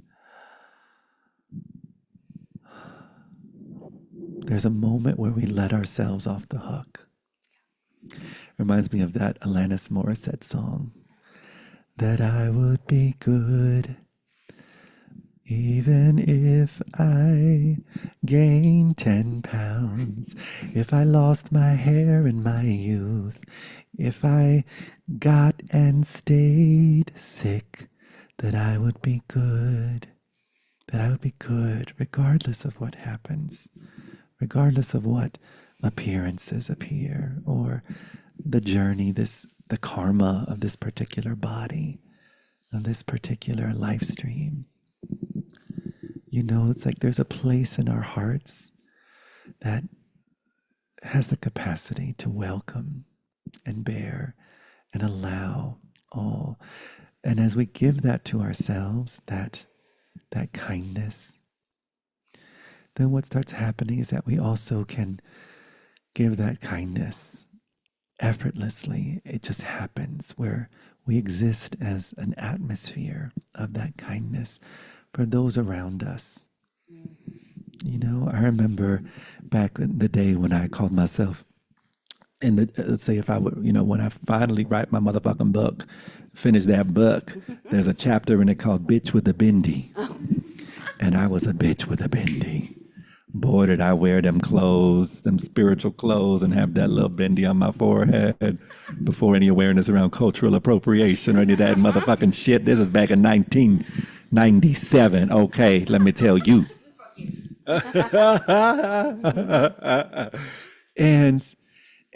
there's a moment where we let ourselves off the hook. Reminds me of that Alanis Morissette song, that I would be good even if I gained 10 pounds, if I lost my hair in my youth, if I got and stayed sick, that I would be good, regardless of what happens, regardless of what appearances appear, or the journey, the karma of this particular body, of this particular life stream. You know, it's like there's a place in our hearts that has the capacity to welcome and bear and allow all. And as we give that to ourselves, that kindness, then what starts happening is that we also can give that kindness effortlessly. It just happens, where we exist as an atmosphere of that kindness for those around us. You know, I remember back in the day when I called myself, let's say if I would, you know, when I finally write my motherfucking book, finish that book, there's a chapter in it called Bitch with a Bindi. And I was a bitch with a bindi. Boy, did I wear them clothes, them spiritual clothes, and have that little bindi on my forehead before any awareness around cultural appropriation or any of that motherfucking shit. This is back in 1997. Okay, let me tell you. and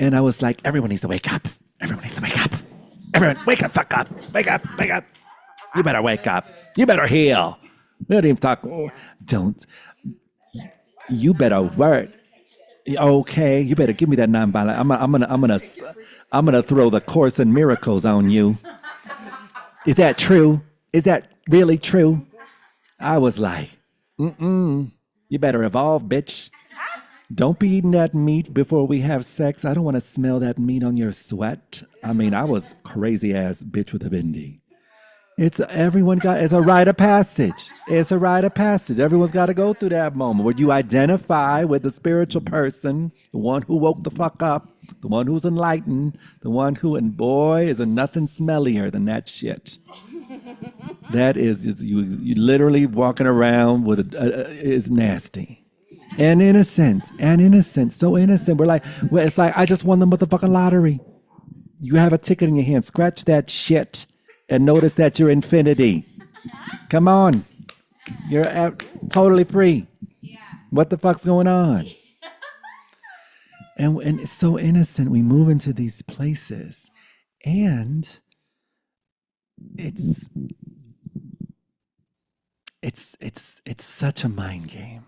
I was like, everyone needs to wake up. Everyone needs to wake up. Everyone, wake the fuck up. Wake up, wake up. You better wake up. You better heal. We don't even talk. Don't. You better work. Okay, you better give me that nonviolent. I'm gonna throw the Course in Miracles on you. Is that true? Is that really true? I was like, you better evolve, bitch. Don't be eating that meat before we have sex. I don't want to smell that meat on your sweat. I mean, I was crazy ass bitch with a bindi. It's a rite of passage. It's a rite of passage. Everyone's got to go through that moment where you identify with the spiritual person, the one who woke the fuck up, the one who's enlightened, the one who, and boy, is nothing smellier than that shit. That is you literally walking around with is nasty. And innocent, so innocent. We're like, well, it's like, I just won the motherfucking lottery. You have a ticket in your hand. Scratch that shit. And notice that you're infinity. Come on. You're totally free. What the fuck's going on? And it's so innocent. We move into these places. And it's such a mind game.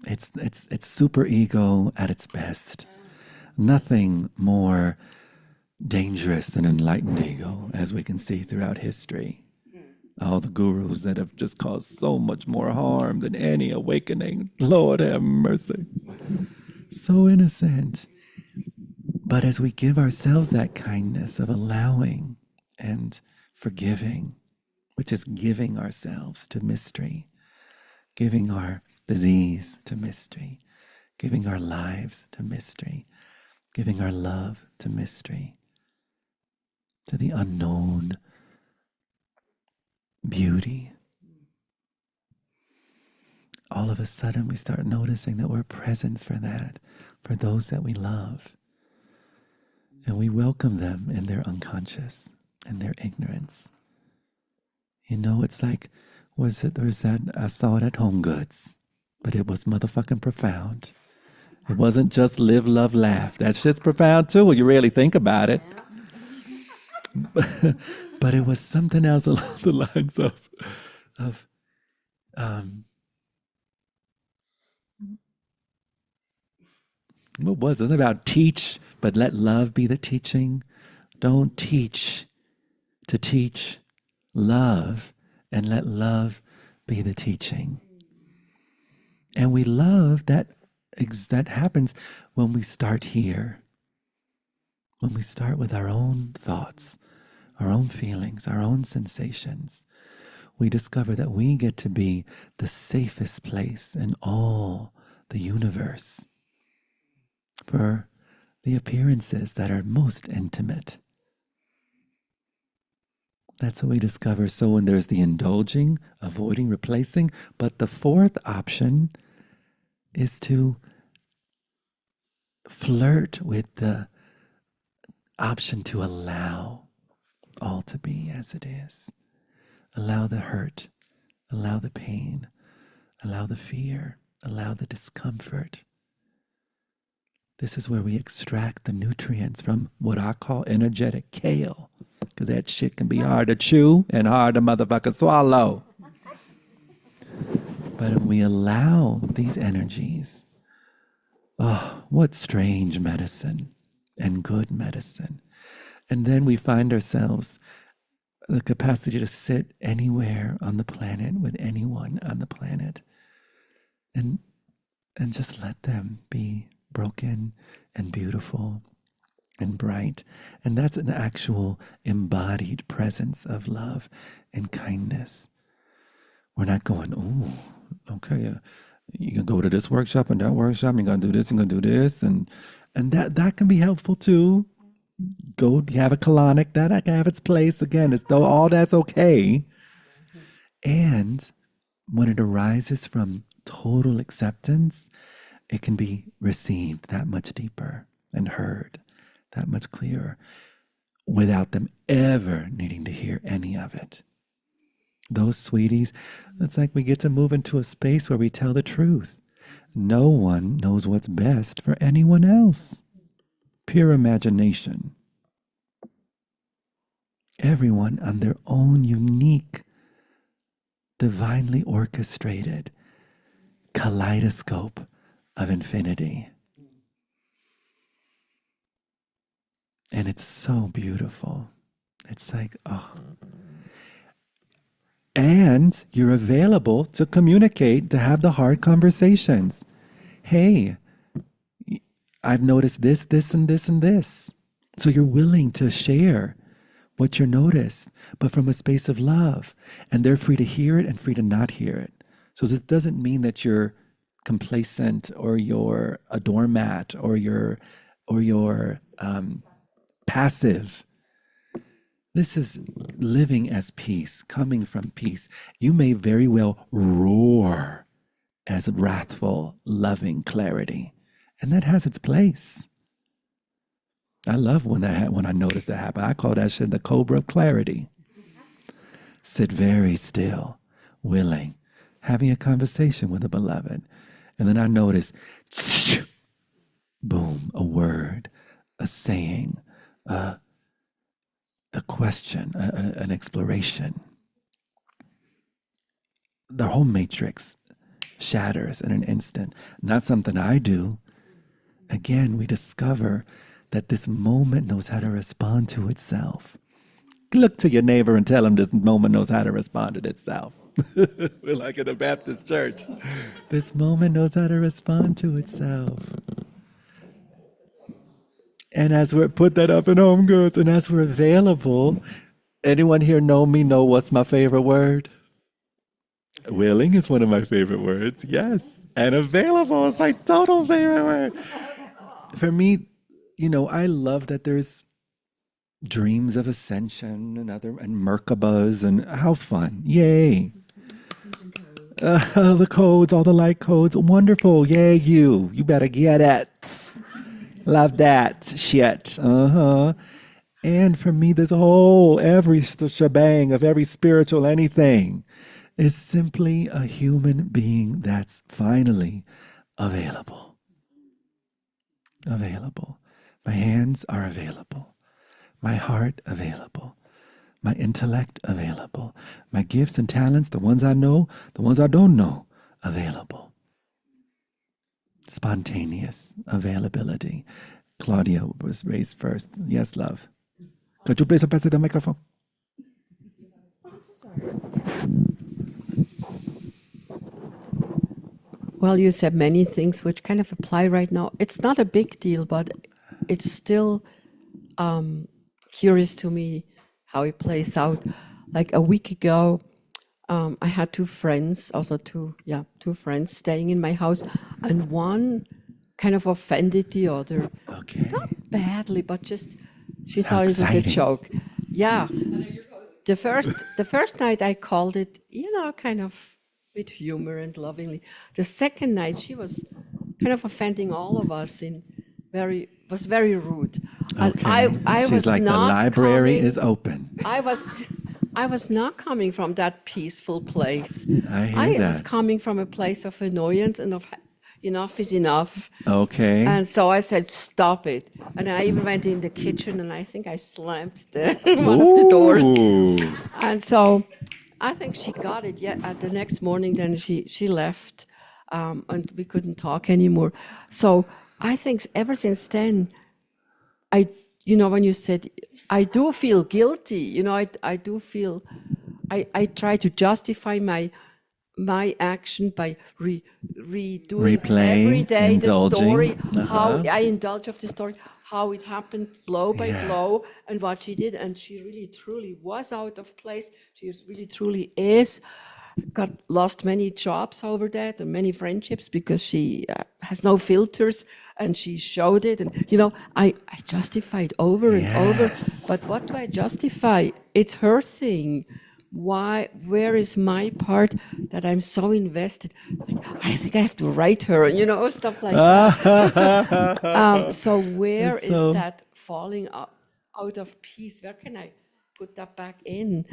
It's super ego at its best. Nothing more dangerous than enlightened ego, as we can see throughout history. All the gurus that have just caused so much more harm than any awakening. Lord have mercy. So innocent. But as we give ourselves that kindness of allowing and forgiving, which is giving ourselves to mystery, giving our disease to mystery, giving our lives to mystery, giving our love to mystery, to the unknown beauty all of a sudden we start noticing that we're presence for that, for those that we love. And we welcome them in their unconscious and their ignorance. You know, it's like, there's that, I saw it at Home Goods, but it was motherfucking profound. It wasn't just live, love, laugh. That shit's profound too when you really think about it. But it was something else along the lines of what was it? About teach, but let love be the teaching. Don't teach to teach. Love, and let love be the teaching. And we love that. That happens when we start here. When we start with our own thoughts, our own feelings, our own sensations, we discover that we get to be the safest place in all the universe for the appearances that are most intimate. That's what we discover. So when there's the indulging, avoiding, replacing, but the fourth option is to flirt with the option to allow all to be as it is. Allow the hurt, allow the pain, allow the fear, allow the discomfort. This is where we extract the nutrients from what I call energetic kale, because that shit can be hard to chew and hard to motherfucker swallow. But when we allow these energies, oh, what strange medicine and good medicine. And then we find ourselves the capacity to sit anywhere on the planet with anyone on the planet and just let them be broken and beautiful and bright. And that's an actual embodied presence of love and kindness. We're not going, oh, okay, you can go to this workshop and that workshop, you're going to do this, you're going to do this. And that can be helpful too. Go have a colonic, that can have its place. Again, it's though all that's okay. And when it arises from total acceptance, it can be received that much deeper and heard that much clearer without them ever needing to hear any of it. Those sweeties, it's like we get to move into a space where we tell the truth. No one knows what's best for anyone else. Pure imagination. Everyone on their own unique, divinely orchestrated kaleidoscope of infinity. And it's so beautiful. It's like, oh. And you're available to communicate, to have the hard conversations. Hey, I've noticed this, this, and this, and this. So you're willing to share what you noticed, but from a space of love. And they're free to hear it and free to not hear it. So this doesn't mean that you're complacent or you're a doormat or you're passive. This is living as peace, coming from peace. You may very well roar as wrathful, loving clarity. And that has its place. I love when I notice that happen. I call that shit the cobra of clarity. Sit very still, willing, having a conversation with a beloved. And then I notice, boom, a word, a saying, a question, an exploration. The whole matrix shatters in an instant. Not something I do. Again, we discover that this moment knows how to respond to itself. Look to your neighbor and tell him this moment knows how to respond to itself. We're like in a Baptist church. This moment knows how to respond to itself. And as we're put that up in Home Goods, and as we're available, anyone here know what's my favorite word? Willing is one of my favorite words, yes. And available is my total favorite word. For me, I love that there's dreams of ascension and Merkabahs and how fun. Yay. The codes, all the light codes. Wonderful. Yay, you. You better get it. Love that shit. Uh-huh. And for me, this whole, every shebang of every spiritual anything is simply a human being that's finally available. Available. My hands are available. My heart available. My intellect available. My gifts and talents, the ones I know, the ones I don't know, available. Spontaneous availability. Claudia was raised first. Yes, love. Could you please pass the microphone? Well, you said many things which kind of apply right now. It's not a big deal, but it's still curious to me how it plays out. Like a week ago, I had two friends, two friends staying in my house, and one kind of offended the other. Okay. Not badly, but just she How thought it was a exciting. joke. Yeah. The first night I called it, kind of with humor and lovingly. The second night she was kind of offending all of us was very rude. And Okay. I She's was like, the not library coming- is open. I was not coming from that peaceful place. I hear was that. coming from a place of annoyance and of enough is enough. Okay. And so I said, stop it. And I even went in the kitchen and I think I slammed one of the doors. Ooh. And so I think she got it. Yeah, at the next morning, then she left and we couldn't talk anymore. So I think ever since then, when you said, I do feel guilty, I do feel, I try to justify my action by redoing Replaying, every day indulging. the story, how Uh-huh. I indulge of the story, how it happened blow by Yeah. blow, and what she did, and she really truly was out of place. She really truly is. Got lost many jobs over that and many friendships because she has no filters and she showed it. And I justified over and over. Yes. But what do I justify? It's her thing. Why? Where is my part that I'm so invested? I think I have to write her, stuff like that. So where is So- that falling out of peace? Where can I put that back in?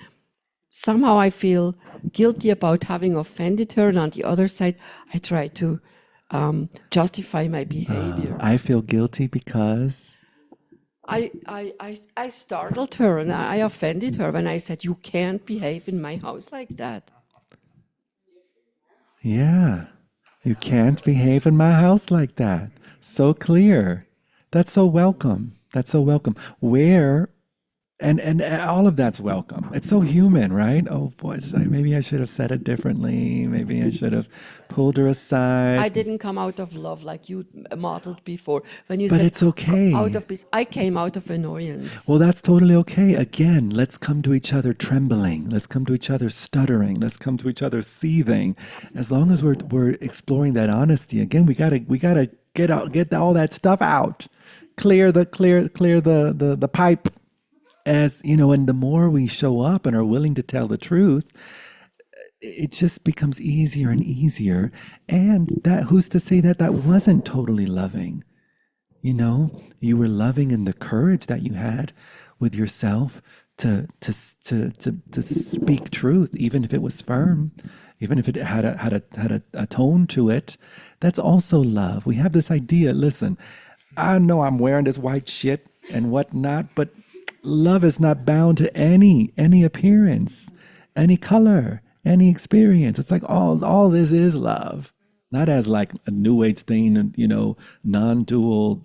Somehow I feel guilty about having offended her, and on the other side, I try to justify my behavior. I feel guilty because I startled her and I offended her when I said, you can't behave in my house like that. yeah, you can't behave in my house like that. So clear. That's so welcome. That's so welcome. Where, and all of that's welcome. It's so human, right? Oh boy, maybe I should have said it differently. Maybe I should have pulled her aside. I didn't come out of love like you modeled before. When you But said it's okay. out of peace, I came out of annoyance. Well, that's totally okay. Again, let's come to each other trembling. Let's come to each other stuttering. Let's come to each other seething. As long as we're exploring that honesty. Again, we gotta get all that stuff out. Clear the pipe. As and the more we show up and are willing to tell the truth, it just becomes easier and easier. And that, who's to say that wasn't totally loving? You were loving in the courage that you had with yourself to speak truth, even if it was firm, even if it had a tone to it. That's also love. We have this idea. Listen, I know I'm wearing this white shit and whatnot, but love is not bound to any appearance, any color, any experience. It's like all this is love, not as like a new age thing, non-dual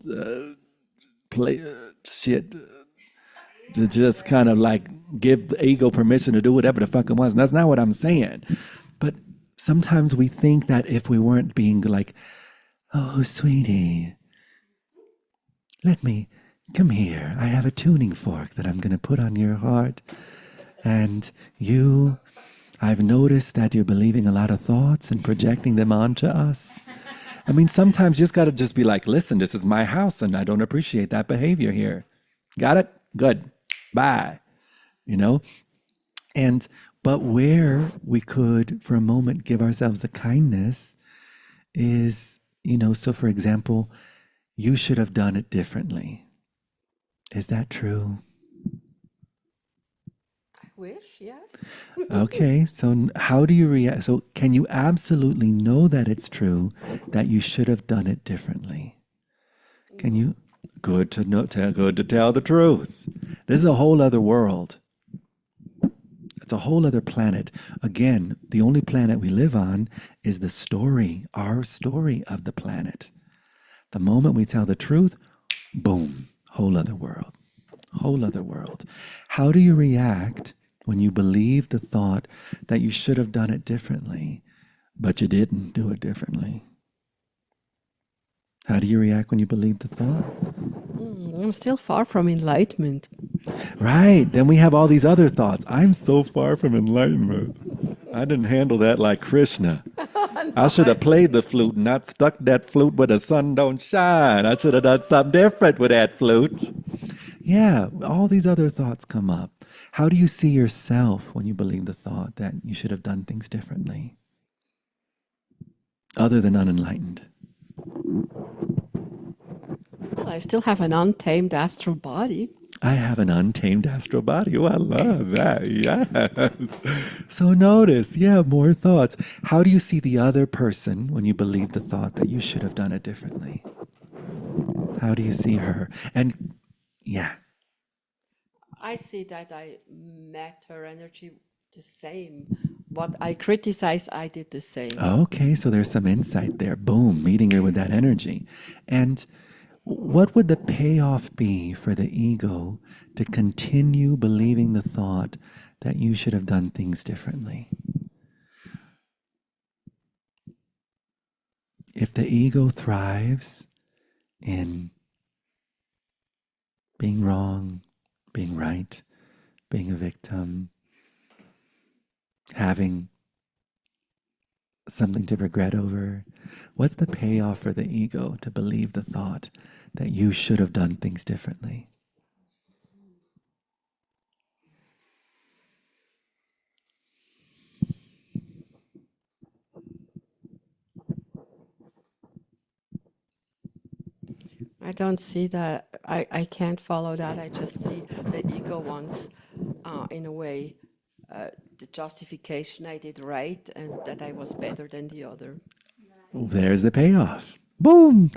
play shit to just kind of like give the ego permission to do whatever the fuck it wants. And that's not what I'm saying. But sometimes we think that if we weren't being like, oh, sweetie, let me come here. I have a tuning fork that I'm going to put on your heart. And I've noticed that you're believing a lot of thoughts and projecting them onto us. I mean, sometimes you just got to just be like, listen, this is my house and I don't appreciate that behavior here. Got it? Good. Bye. And But where we could, for a moment, give ourselves the kindness is, so for example, you should have done it differently. Is that true? I wish, yes. Okay, so how do you react? So can you absolutely know that it's true that you should have done it differently? Can you? Good to know. Good to tell the truth. This is a whole other world. It's a whole other planet. Again, the only planet we live on is the story, our story of the planet. The moment we tell the truth, boom, whole other world. Whole other world. How do you react when you believe the thought that you should have done it differently, but you didn't do it differently? How do you react when you believe the thought? I'm still far from enlightenment. Right. Then we have all these other thoughts. I'm so far from enlightenment. I didn't handle that like Krishna. I should have played the flute and not stuck that flute where the sun don't shine. I should have done something different with that flute. Yeah, all these other thoughts come up. How do you see yourself when you believe the thought that you should have done things differently? Other than unenlightened. Well, I still have an untamed astral body. I have an untamed astral body. Oh, I love that. Yes. So notice, more thoughts. How do you see the other person when you believe the thought that you should have done it differently? How do you see her? And I see that I met her energy the same. What I criticize, I did the same. Okay, so there's some insight there. Boom, meeting her with that energy. And what would the payoff be for the ego to continue believing the thought that you should have done things differently? If the ego thrives in being wrong, being right, being a victim, having something to regret over, what's the payoff for the ego to believe the thought that you should have done things differently? I don't see that. I can't follow that. I just see the ego wants, in a way, the justification I did right and that I was better than the other. There's the payoff. Boom!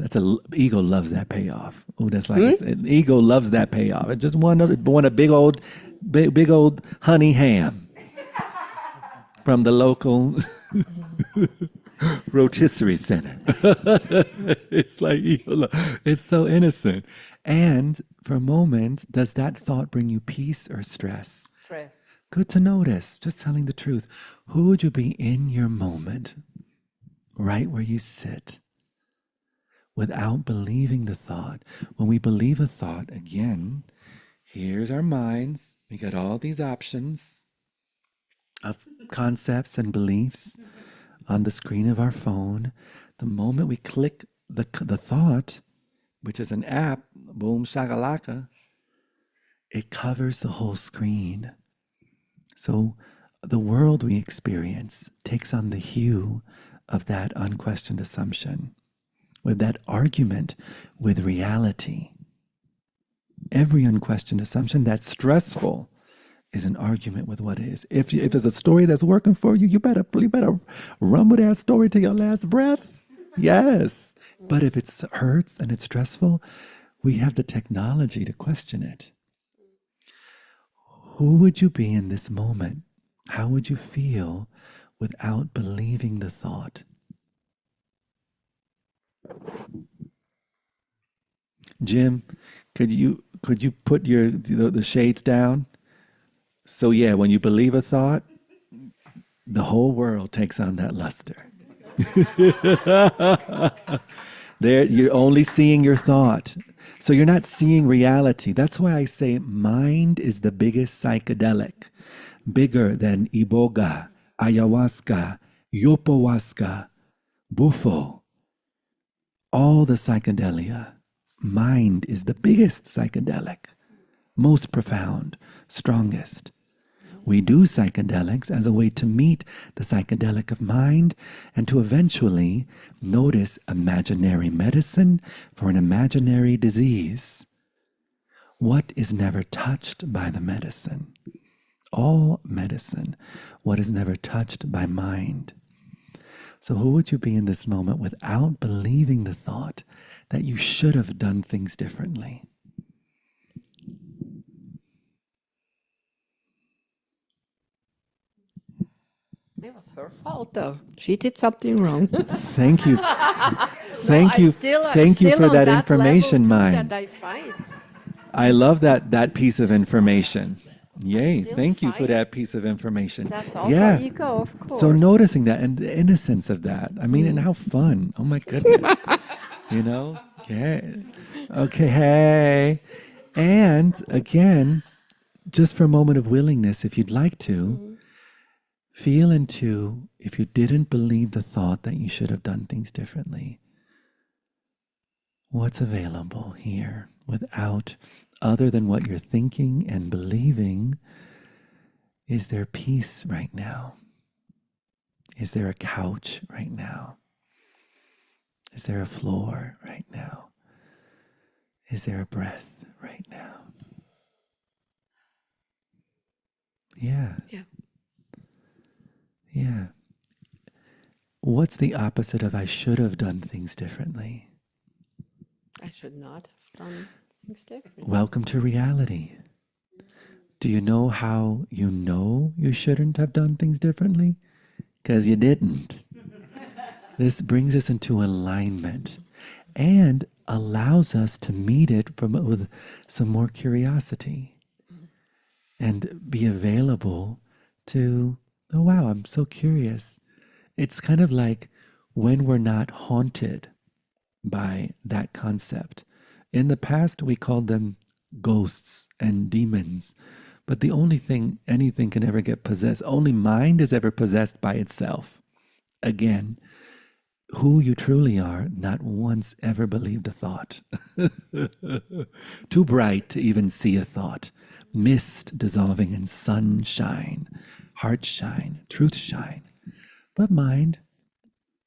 Ego loves that payoff. Oh, that's like ego loves that payoff. It just want a big old honey ham from the local rotisserie center. It's like it's so innocent. And for a moment, does that thought bring you peace or stress? Stress. Good to notice. Just telling the truth. Who would you be in your moment, right where you sit, without believing the thought? When we believe a thought, again, here's our minds. We got all these options of concepts and beliefs on the screen of our phone. The moment we click the thought, which is an app, boom shakalaka, it covers the whole screen. So the world we experience takes on the hue of that unquestioned assumption, with that argument with reality. Every unquestioned assumption that's stressful is an argument with what is. If it's a story that's working for you, you better run with that story to your last breath. Yes. But if it hurts and it's stressful, we have the technology to question it. Who would you be in this moment? How would you feel without believing the thought? Jim, could you put the shades down? So when you believe a thought, the whole world takes on that luster. There, you're only seeing your thought. So you're not seeing reality. That's why I say mind is the biggest psychedelic, bigger than iboga, ayahuasca, yopahuasca, bufo, all the psychedelia. Mind is the biggest psychedelic, most profound, strongest. We do psychedelics as a way to meet the psychedelic of mind and to eventually notice imaginary medicine for an imaginary disease. What is never touched by the medicine? All medicine, what is never touched by mind. So who would you be in this moment without believing the thought that you should have done things differently? It was her fault, though. She did something wrong. Thank you. Thank you. Thank you for that information, mind. That I fight. I love that piece of information. Yay. still Thank you for fight. that piece of information. That's also ego, of course. So noticing that and the innocence of that. I mean, and how fun. Oh my goodness. You know? Okay. Okay. Hey. And again, just for a moment of willingness, if you'd like to, feel into if you didn't believe the thought that you should have done things differently. What's available here without, other than what you're thinking and believing? Is there peace right now? Is there a couch right now? Is there a floor right now? Is there a breath right now? Yeah. Yeah. Yeah. What's the opposite of I should have done things differently? I should not have done things differently. Welcome to reality. Do you know how you know you shouldn't have done things differently? Because you didn't. This brings us into alignment and allows us to meet it with some more curiosity and be available to, oh wow, I'm so curious. It's kind of like when we're not haunted by that concept. In the past, we called them ghosts and demons, but the only thing anything can ever get possessed, only mind is ever possessed by itself. Again, who you truly are, not once ever believed a thought. Too bright to even see a thought. Mist dissolving in sunshine, heart shine, truth shine. But mind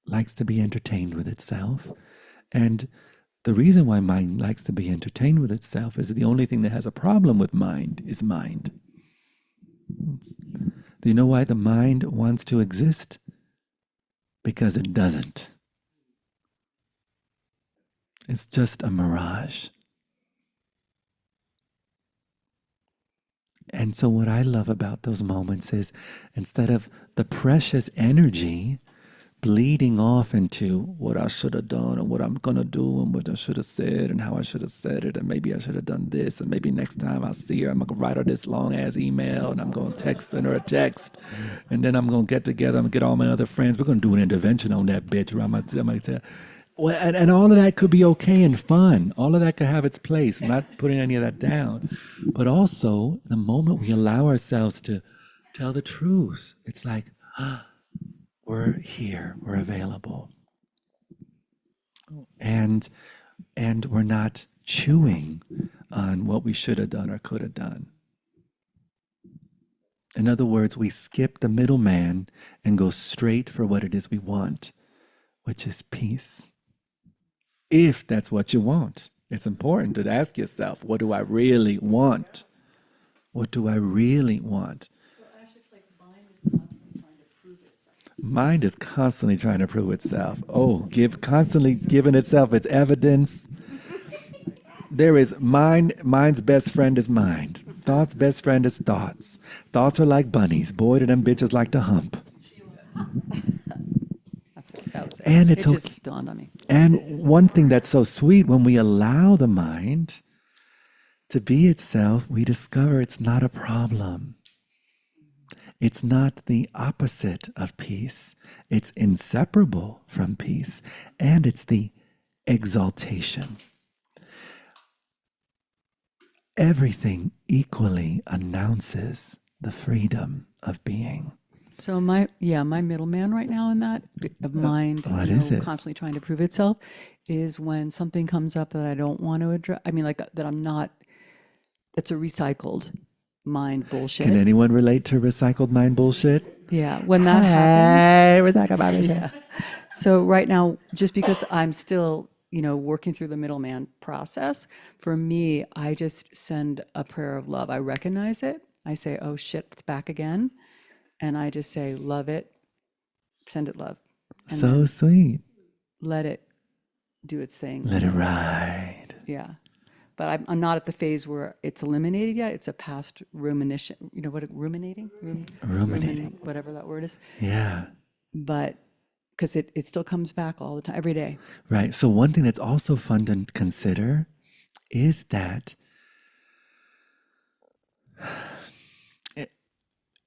likes to be entertained with itself. And the reason why mind likes to be entertained with itself is that the only thing that has a problem with mind is mind. Do you know why the mind wants to exist? Because it doesn't. It's just a mirage. And so what I love about those moments is instead of the precious energy bleeding off into what I should have done and what I'm going to do and what I should have said and how I should have said it and maybe I should have done this and maybe next time I see her I'm going to write her this long ass email and I'm going to send her a text and then I'm going to get together and get all my other friends. We're going to do an intervention on that bitch. I'm going to tell. Well, and all of that could be okay and fun. All of that could have its place. I'm not putting any of that down. But also, the moment we allow ourselves to tell the truth, it's like, we're here, we're available. And we're not chewing on what we should have done or could have done. In other words, we skip the middleman and go straight for what it is we want, which is peace. If that's what you want, it's important to ask yourself, what do I really want? What do I really want? So Ash, it's like mind is constantly trying to prove itself. Mind is constantly trying to prove itself. Oh, constantly giving itself its evidence. There is mind's best friend is mind. Thought's best friend is thoughts. Thoughts are like bunnies. Boy, do them bitches like to hump. That was it. And it's it just dawned on me. And one thing that's so sweet, when we allow the mind to be itself, we discover it's not a problem. It's not the opposite of peace. It's inseparable from peace. And it's the exaltation. Everything equally announces the freedom of being. So my middleman right now in that of mind, what is it? constantly trying to prove itself, is when something comes up that I don't want to address. I mean, like that I'm not. That's a recycled mind bullshit. Can anyone relate to recycled mind bullshit? Yeah, when that happens. Hey, we're talking about it. Yeah. So right now, just because I'm still, working through the middleman process, for me, I just send a prayer of love. I recognize it. I say, oh shit, it's back again. And I just say, love it, send it love. And So then sweet. let it do its thing. Let it ride. Yeah. But I'm not at the phase where it's eliminated yet. It's a past rumination. You know what? Ruminating? Ruminating. Whatever that word is. Yeah. But because it still comes back all the time, every day. Right. So one thing that's also fun to consider is that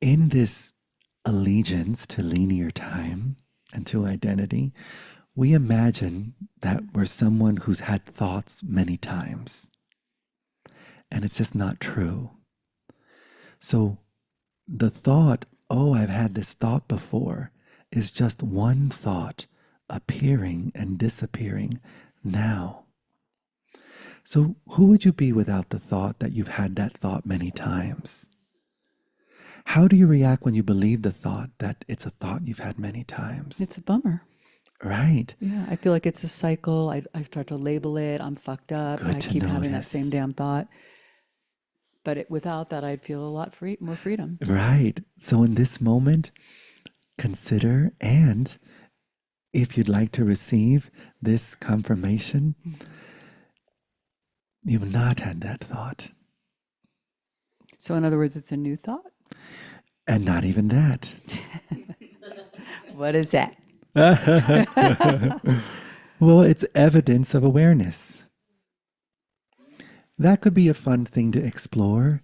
in this allegiance to linear time and to identity, we imagine that we're someone who's had thoughts many times. And it's just not true. So the thought, oh, I've had this thought before, is just one thought appearing and disappearing now. So who would you be without the thought that you've had that thought many times? How do you react when you believe the thought that it's a thought you've had many times? It's a bummer. Right. Yeah, I feel like it's a cycle. I start to label it. I'm fucked up. Good I to keep having that notice. same damn thought. But without that, I'd feel a lot more freedom. Right. So in this moment, consider, and if you'd like to receive this confirmation, you've not had that thought. So in other words, it's a new thought. And not even that. What is that? Well, it's evidence of awareness. That could be a fun thing to explore.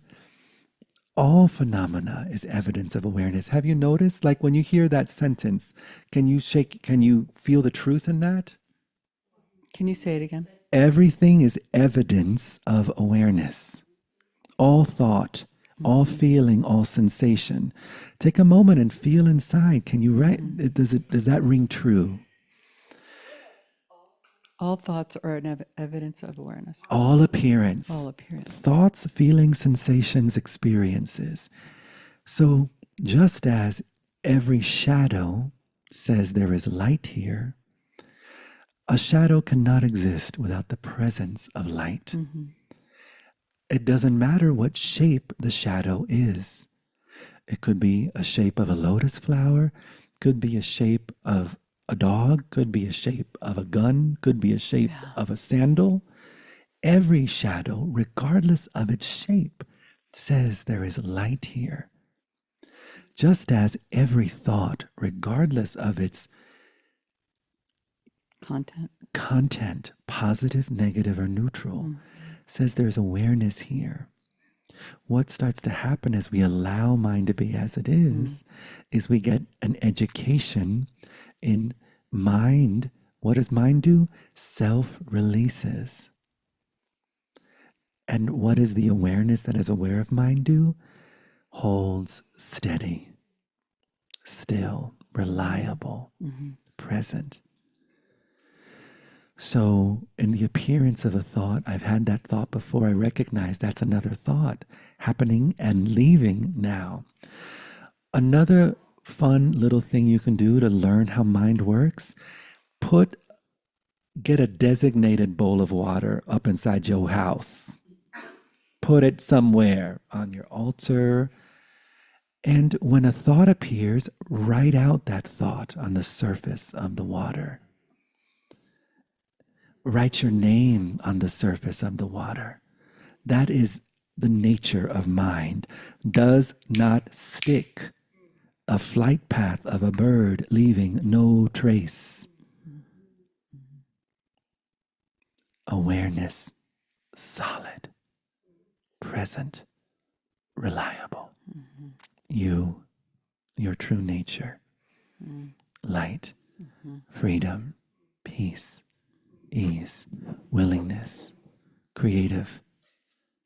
All phenomena is evidence of awareness. Have you noticed, like when you hear that sentence, can you feel the truth in that? Can you say it again? Everything is evidence of awareness. All thought, all feeling, all sensation. Take a moment and feel inside. Can you write? Does that ring true? All thoughts are an evidence of awareness. All appearance. All appearance. Thoughts, feelings, sensations, experiences. So just as every shadow says there is light here, a shadow cannot exist without the presence of light. Mm-hmm. It doesn't matter what shape the shadow is. It could be a shape of a lotus flower, could be a shape of a dog, could be a shape of a gun, could be a shape of a sandal. Every shadow, regardless of its shape, says there is light here. Just as every thought, regardless of its content, positive, negative, or neutral, says there's awareness here. What starts to happen as we allow mind to be as it is we get an education in mind. What does mind do? Self-releases. And what does the awareness that is aware of mind do? Holds steady, still, reliable, present. So in the appearance of a thought, I've had that thought before. I recognize that's another thought happening and leaving now. Another fun little thing you can do to learn how mind works, get a designated bowl of water up inside your house. Put it somewhere on your altar. And when a thought appears, write out that thought on the surface of the water. Write your name on the surface of the water. That is the nature of mind. Does not stick. A flight path of a bird leaving no trace. Awareness, solid, present, reliable. Your true nature. Light, freedom, peace, ease, willingness, creative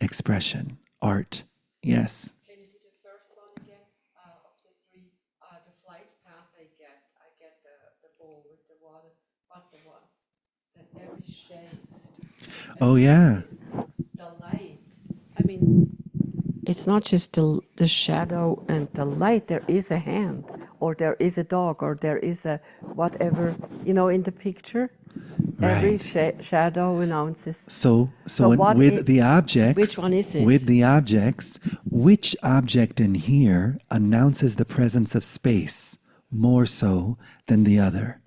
expression, art. Yes. Can you do the first one again? Of the three, the flight path I get the bowl with the water, but the one that every shade. Oh, yeah. The light. I mean, it's not just the shadow and the light. There is a hand, or there is a dog, or there is a whatever, in the picture. Every Right. shadow announces. So So what with the objects, which one is it? with the objects, which object in here announces the presence of space more so than the other?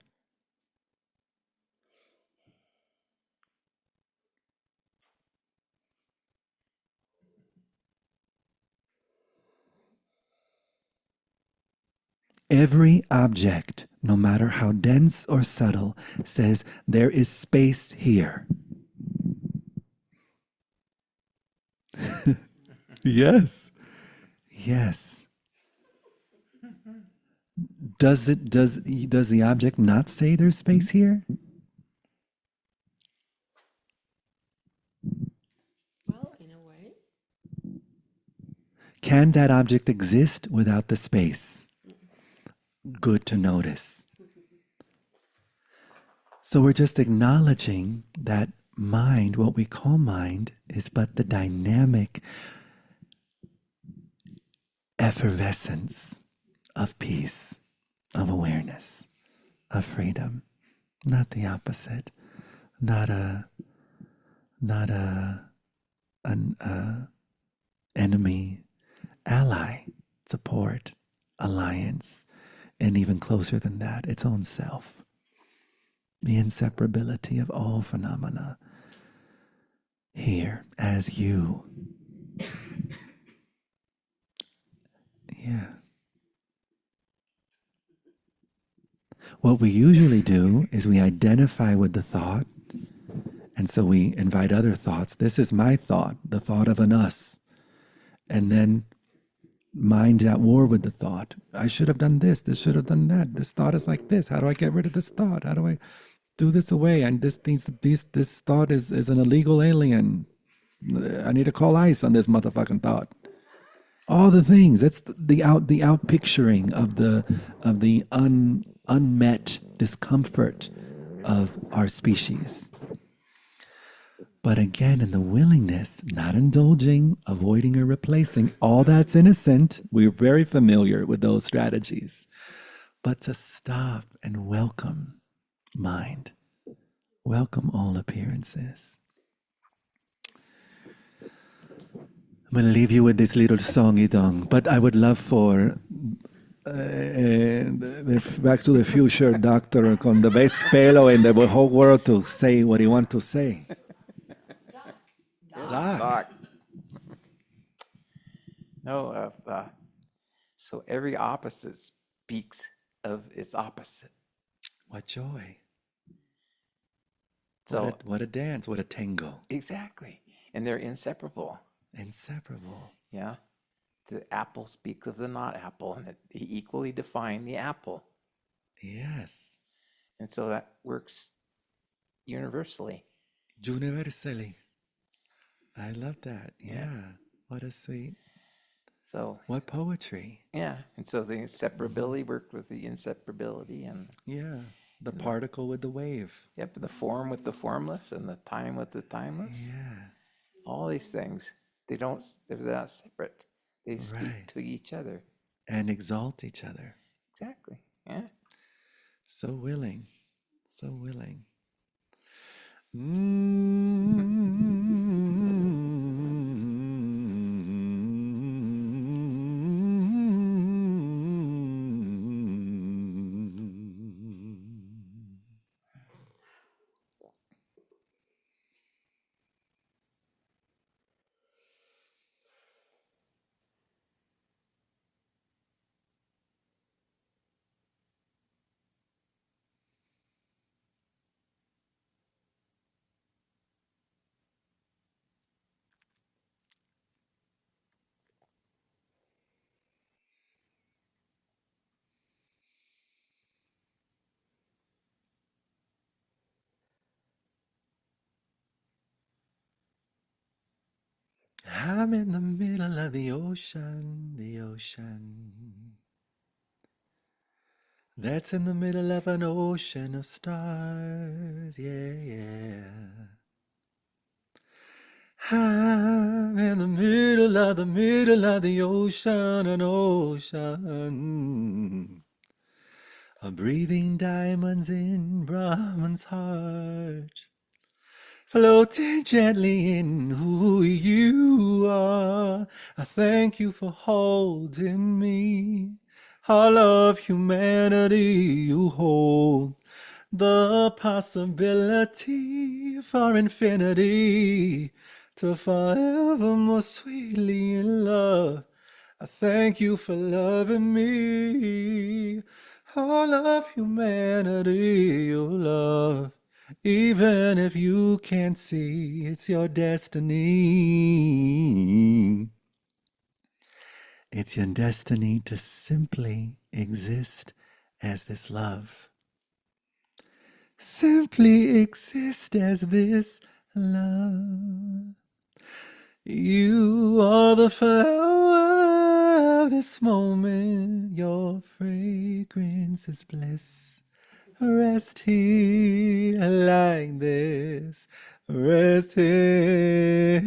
Every object, no matter how dense or subtle, says there is space here. Yes. Yes. Does the object not say there's space here? Well, in a way. Can that object exist without the space? Good to notice. So we're just acknowledging that mind, what we call mind, is but the dynamic effervescence of peace, of awareness, of freedom, not the opposite, not an enemy, ally, support, alliance, and even closer than that, its own self. The inseparability of all phenomena here as you. Yeah. What we usually do is we identify with the thought, and so we invite other thoughts. This is my thought, the thought of an us. And then mind at war with the thought. I should have done this should have done that. This thought is like this. How do I get rid of this thought? How do I do this away? And this thought is an illegal alien. I need to call ICE on this motherfucking thought. All the things. That's the out picturing of the unmet discomfort of our species. But again, in the willingness, not indulging, avoiding, or replacing, all that's innocent. We're very familiar with those strategies. But to stop and welcome mind, welcome all appearances. I'm going to leave you with this little song, Idong, but I would love for the Back to the Future doctor con the best pelo in the whole world to say what he wants to say. Doc. No, so every opposite speaks of its opposite. What joy. So What a dance, what a tango. exactly, and they're inseparable. Inseparable. Yeah, the apple speaks of the not apple, and they equally define the apple, Yes. and so that works universally. Universally. I love that. Yeah. What a sweet, So what poetry. yeah, and so the inseparability worked with the inseparability, and Yeah. The particle with the wave. yep, the form with the formless, and the time with the timeless. Yeah. All these things, they're not separate. They speak Right. to each other. And exalt each other. Exactly. Yeah. So willing. So willing. I'm in the middle of the ocean, that's in the middle of an ocean of stars, yeah, yeah. I'm in the middle of the ocean, an ocean. A breathing diamonds in Brahman's heart. Floating gently in who you are. I thank you for holding me. All of humanity you hold. The possibility for infinity to forever more sweetly in love. I thank you for loving me. All of humanity you love. Even if you can't see, it's your destiny. It's your destiny to simply exist as this love. Simply exist as this love. You are the flower of this moment. Your fragrance is bliss. Rest here like this. Rest here.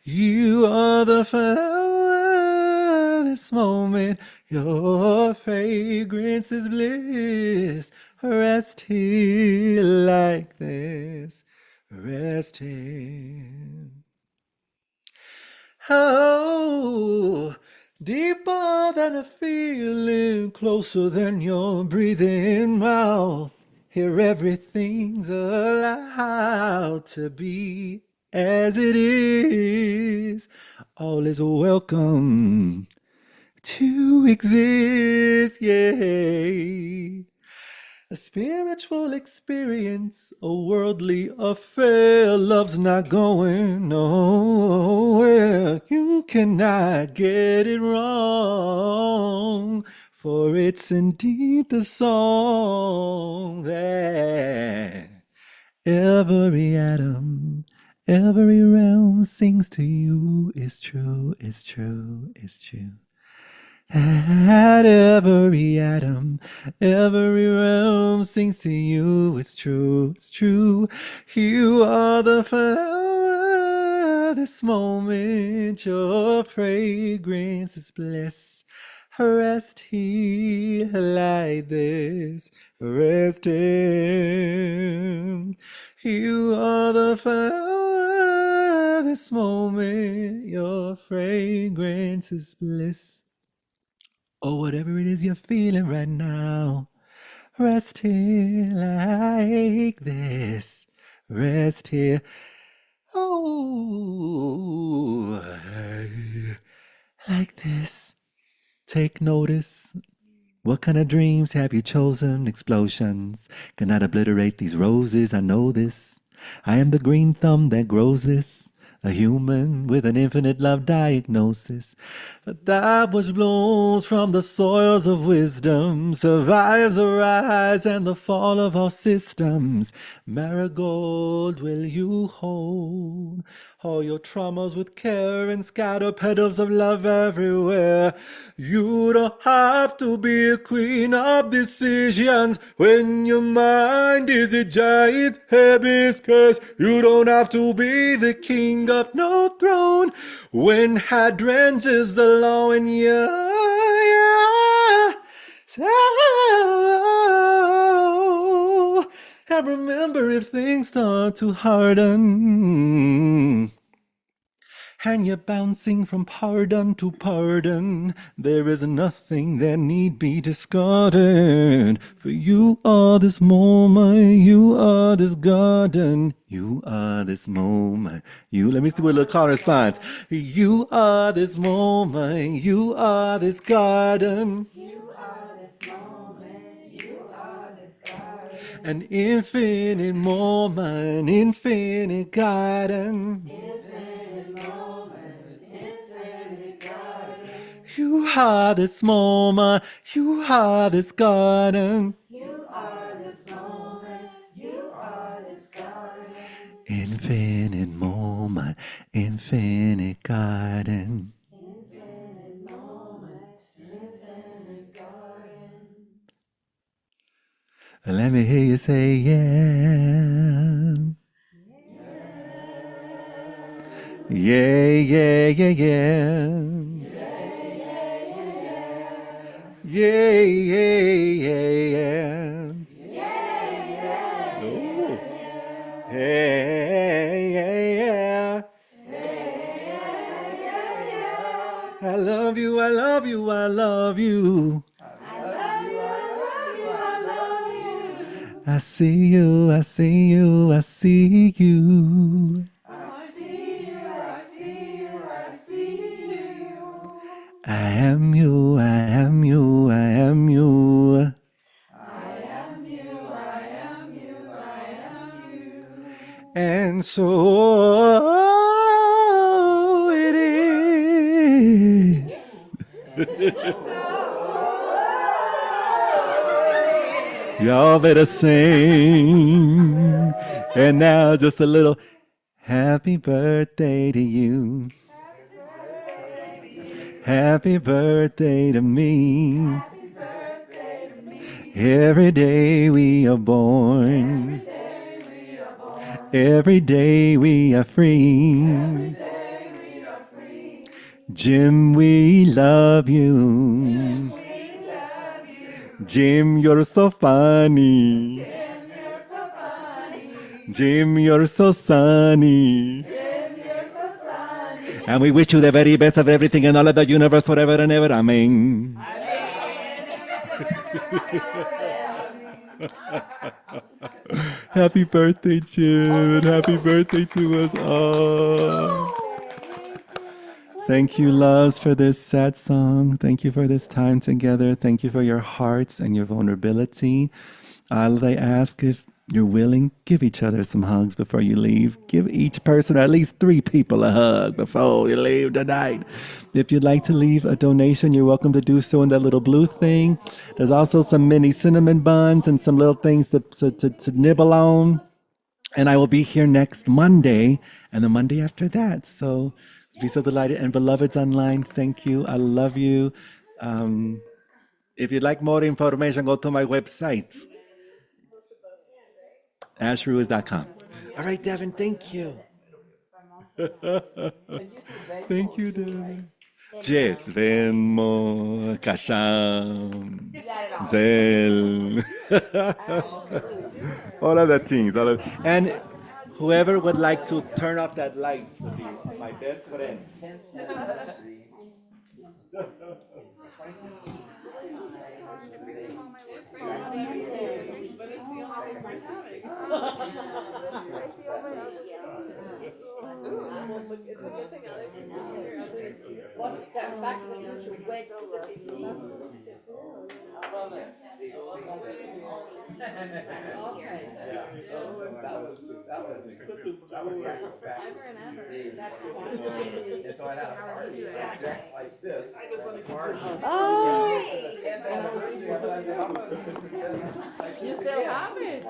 You are the flower of this moment. Your fragrance is bliss. Rest here like this. Rest here. Oh, deeper than a feeling, closer than your breathing mouth. Here everything's allowed to be as it is. All is welcome to exist, yeah. A spiritual experience, a worldly affair. Love's not going nowhere. You cannot get it wrong, for it's indeed the song that every atom, every realm sings to you. Is true, is true, is true. That every atom, every realm sings to you. It's true, it's true. You are the flower of this moment. Your fragrance is bliss. Rest here like this. Rest in. You are the flower of this moment. Your fragrance is bliss. Or whatever it is you're feeling right now. Rest here like this. Rest here. Oh, like this. Take notice. What kind of dreams have you chosen? Explosions cannot obliterate these roses. I know this. I am the green thumb that grows this. A human with an infinite love diagnosis. But that which blooms from the soils of wisdom survives the rise and the fall of all systems. Marigold, will you hold all your traumas with care and scatter petals of love everywhere? You don't have to be a queen of decisions when your mind is a giant hibiscus. You don't have to be the king of no throne when hydrangeas the law and and remember, if things start to harden and you're bouncing from pardon to pardon, there is nothing that need be discarded. For you are this moment, you are this garden, you are this moment. Let me see what the car responds. You are this moment, you are this garden. An infinite moment, infinite garden. You are this moment, you are this garden. Infinite moment, infinite garden. Let me hear you say yeah. Yeah, yeah, yeah, yeah. Yeah, yeah, yeah. Ooh. Hey, yeah, yeah. I love you, I love you, I love you. I see you, I see you, I see you. I am you, I am you, I am you. And so it is. Y'all better sing. And now just a little happy birthday to you. Happy birthday to me. Every day we are born. Every day we are free. Jim, we love you. Jim, you're so funny. Jim, you're so sunny. And we wish you the very best of everything in all of the universe forever and ever. Amen. Happy birthday, Jim, and happy birthday to us all. Thank you, loves, for this sad song. Thank you for this time together. Thank you for your hearts and your vulnerability. I ask if you're willing, give each other some hugs before you leave. Give each person, or at least 3 people, a hug before you leave tonight. If you'd like to leave a donation, you're welcome to do so in that little blue thing. There's also some mini cinnamon buns and some little things to nibble on. And I will be here next Monday and the Monday after that. So be so delighted. And beloveds online, thank you. I love you. If you'd like more information, go to my website, ashruiz.com. All right, Devin, thank you. Thank you, Devin. Jess, Venmo, Kasham, Zelle. All of the things. And whoever would like to turn off that light would be my best friend. Back to the Future went to the 15th. Okay. That's fun. Oh, you still have it?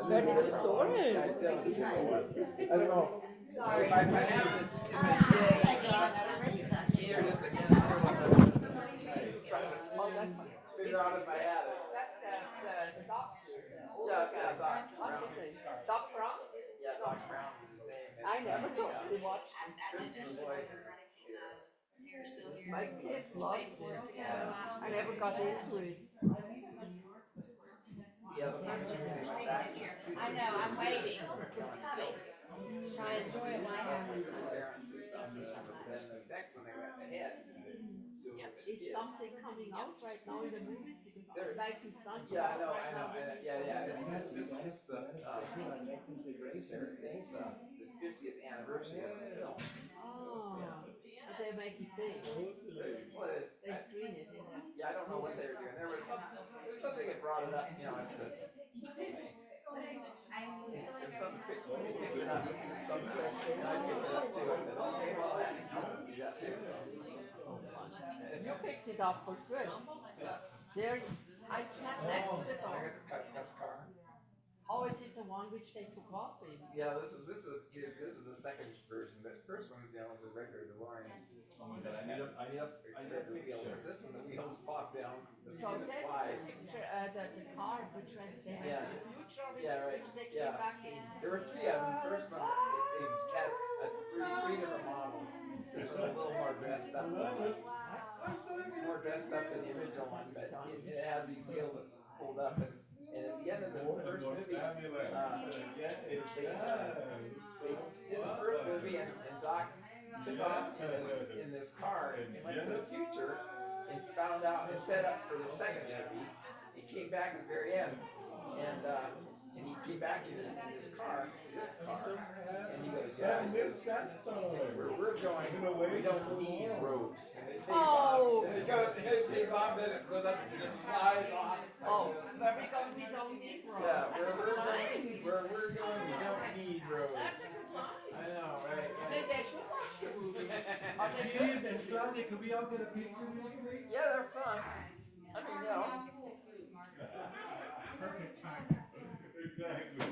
That's a good story. That's the doctor. What's his name? Doc Brown? I never totally watched it. My kids loved it. I never got into it. I know, I'm waiting. It's coming. Try to enjoy it while I have it. Is something coming out right now in the movies? Because I'd like to son right now. Oh, but they make it big. They screen it in there. You picked it up for good. There, I sat next to the dog. Oh, is this the one which they took off in? So there's the picture, the car which went, they went to the future of it, which they came back in. three different models. This one's a little more dressed up. More dressed up than the original one, but it has these wheels that fold up. And at the end of the first movie, they did the first movie, and Doc took off in this car and went to the future and found out and set up for the second movie. He came back at the very end, and he came back in this car, and he goes, yeah, where we're going, we don't need roads. And it takes off, and it takes off, and it goes up and it flies off. Where we going, we don't need roads. Yeah, where we're going, we don't need roads. That's a good line. I know, right? They should watch the movie. Steve and Claudia, could we all get a picture real quick? Yeah, they're fun. I mean, you know. Perfect time. Exactly.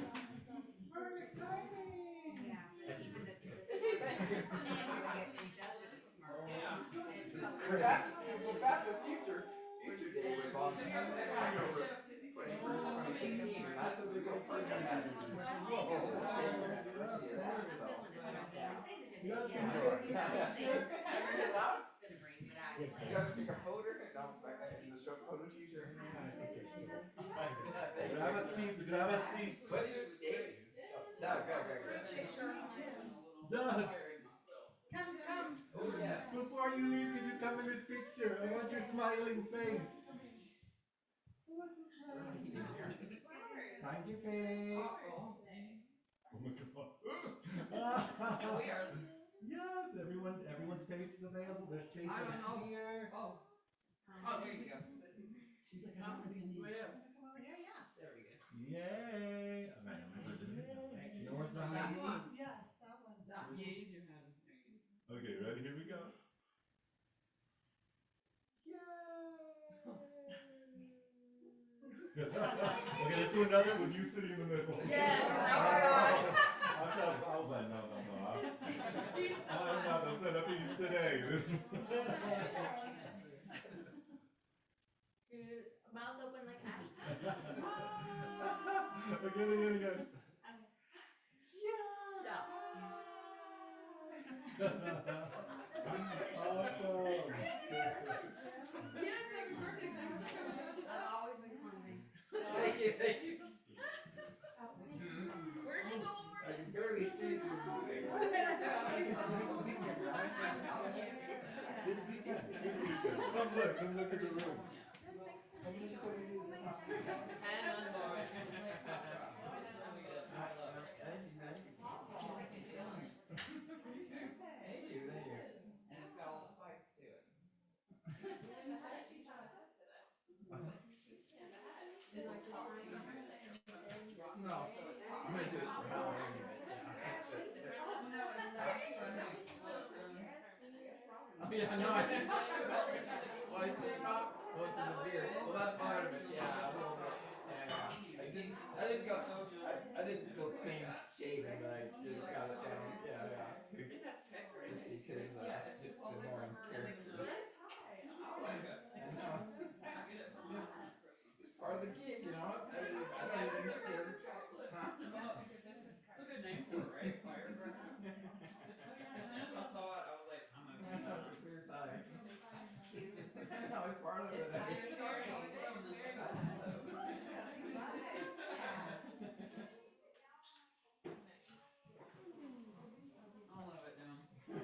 Very exciting. Back to the Future. Future Day was on. You gotta pick a photo. No, like in the show photo teacher. Grab a seat, grab a seat. What do you do? No, go. Doug, Come. Oh, yes. before you leave, could you come in this picture? I want your smiling face. Find your face. Oh my God. Yes, everyone's face is available. There's space over here. Oh, there you go. She's like, I'm gonna be in the. There we go. Yay! You know what's behind you? Yes, that one. Yeah, use your hand. Okay, ready? Here we go. Yay! Okay, let's do another with you sitting in the middle. Yes, oh my God. I was like, no. I'm not the set up piece today. Good. Mouth open like that. Again. Awesome. Yes, happy birthday. Thanks for coming to us. That's always been fun. Thank you. Where's your door? I can barely see through these things. This weekend. Come look at the room. And unborn. Thank you. And it's got all the spice to it. No, I'm gonna do it for Halloween. Oh yeah, no, I didn't. Well, I take off most of the beard. Well, that's part of it. Yeah, a little bit. Yeah. I didn't go clean shaven, but I did got it down. Yeah. Just because it was more in character. It's part of the gig, you know. I don't even care. Huh? It's a good name for it, right? Firecracker. As soon as I saw it, I was like, I'm I know, it's a weird time. No, it's part of it. I'll love it now. Is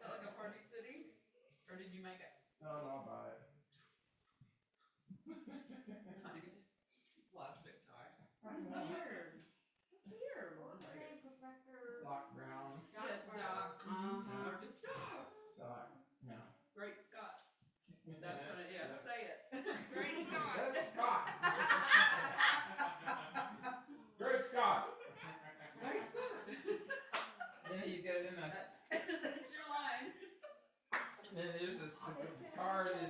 that like a party city? Or did you make it? No, I'll buy it. Nice. Plastic tie. Weird. Doc Brown. Yeah, it's Doc. Or just Doc. Doc. No. Great Scott. That's what it is. Say it. Great Scott. Great Scott. Great Scott. Great Scott. Then you go in the. That's your line. Then there's this car and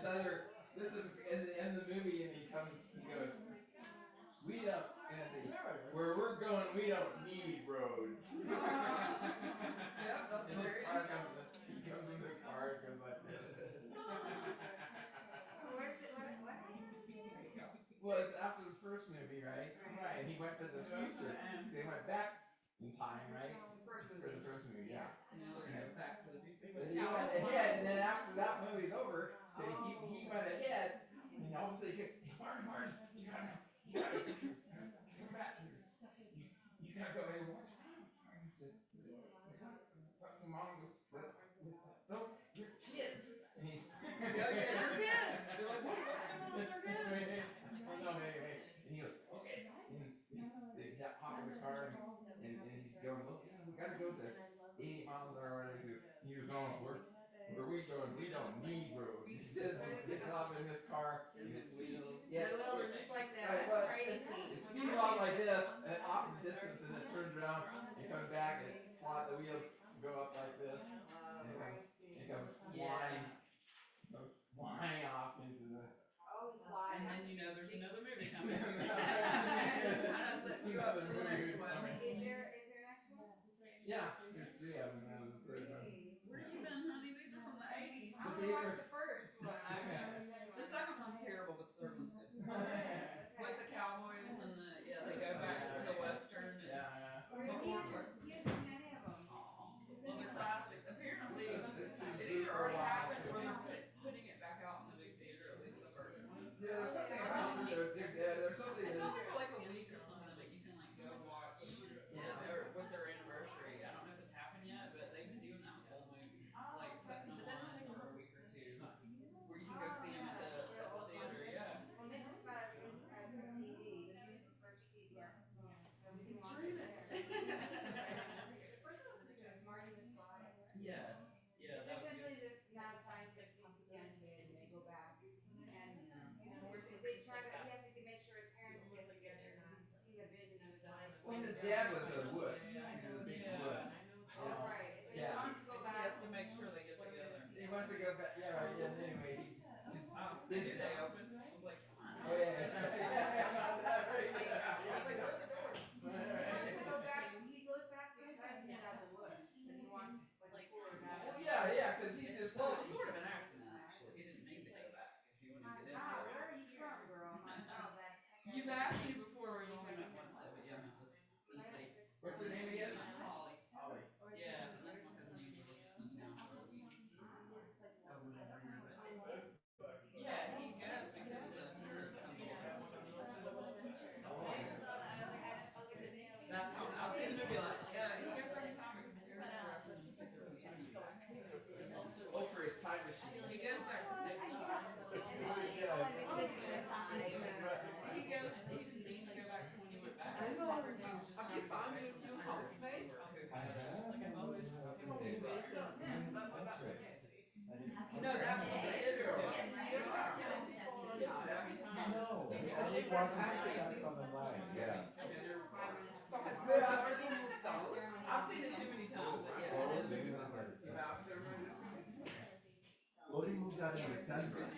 this is in the end of the movie, and he goes, we don't, where we're going, we don't need roads. Yep, that's And this car he comes in the car and goes like this. Well, it's after the first movie, right? And he went to the future. They went back in time, right? For the first movie, say, hey, Marty, you gotta come back here. You gotta go, hey, watch around. He said, Mom was, no, your kids. And he's, Yeah, your kids. They're like, what's going on with their kids? no, hey. And he goes, okay. And they hop in the car and he's going, look, we gotta go to 80 miles an hour. And he was going, where we going? We don't need roads. He says, takes off in this car and it's wheels. The wheels are just like that. Right, That's but crazy. it speeds off like this, and off in the distance, and it turns around, and comes back, and the wheels go up like this, and come flying off into the. And then you know there's another movie coming. Kind of set you up for the next one. Is there next one? Yeah, there's 3 of them. That was the third one. Where you been, honey? These are from the 80s. I only watched the first one. I know. The second one's terrible, but the third one's good. With the cowboys and they go back to the western. And Yeah. before, You haven't seen any of them. well, the classics. Apparently, it either already happened or they're putting it back out in the big theater, at least the first one. Yeah, there's something about it. There's something. It's That only for like a week or something that you can like go watch. Or with their anniversary. I don't know if it's happened yet, but they've been doing that with old movies, like putting them on for a week or two, where you can go see them at the theater. Yeah. Well, this is about a TV. This is first TV. So we can watch it there. The first one was good. Marty was fly. Yeah. Yeah. It's That was essentially good. just now scientists once again and they go back and you know Where's they this try to back? he has to make sure his parents get together and see the vision of his life. Well, his dad was a wuss. He was a big wuss. Oh, right. So he Yeah. wants to go He back. has to make sure they get together. He wanted to go back. Yeah, right. Yeah. Anyway, They knew they opened. I was like, come on. Oh yeah. I was like, where are the doors? He wants to go back. He goes back to his cousin out of the woods and he wants like cooler Well, yeah, because he's just. Well, it was sort of an accident, actually. He didn't mean to go back, if you want to get into Wow, it. where are you from, girl? I'm like, oh, that. You've asked me before, you only met once, though, but yeah, Memphis, Tennessee. What's her name again? Holly. Holly. Yeah, and that's my cousin Andy, they're just in town for a week. So whenever you're in. Yeah, he goes because the tourists come to look at That's how, I was in the movie like, yeah, he goes every time because the tourists are after just like they're returning back. Oh, for his time machine. He goes back to save time. He didn't mean to go back to when he went back. He was just trying to go back to the tourists who were like, I've always considered No, that's what they did. I watched that from the line. Yeah. I've seen it too many times, but yeah. Well, he moves out in December.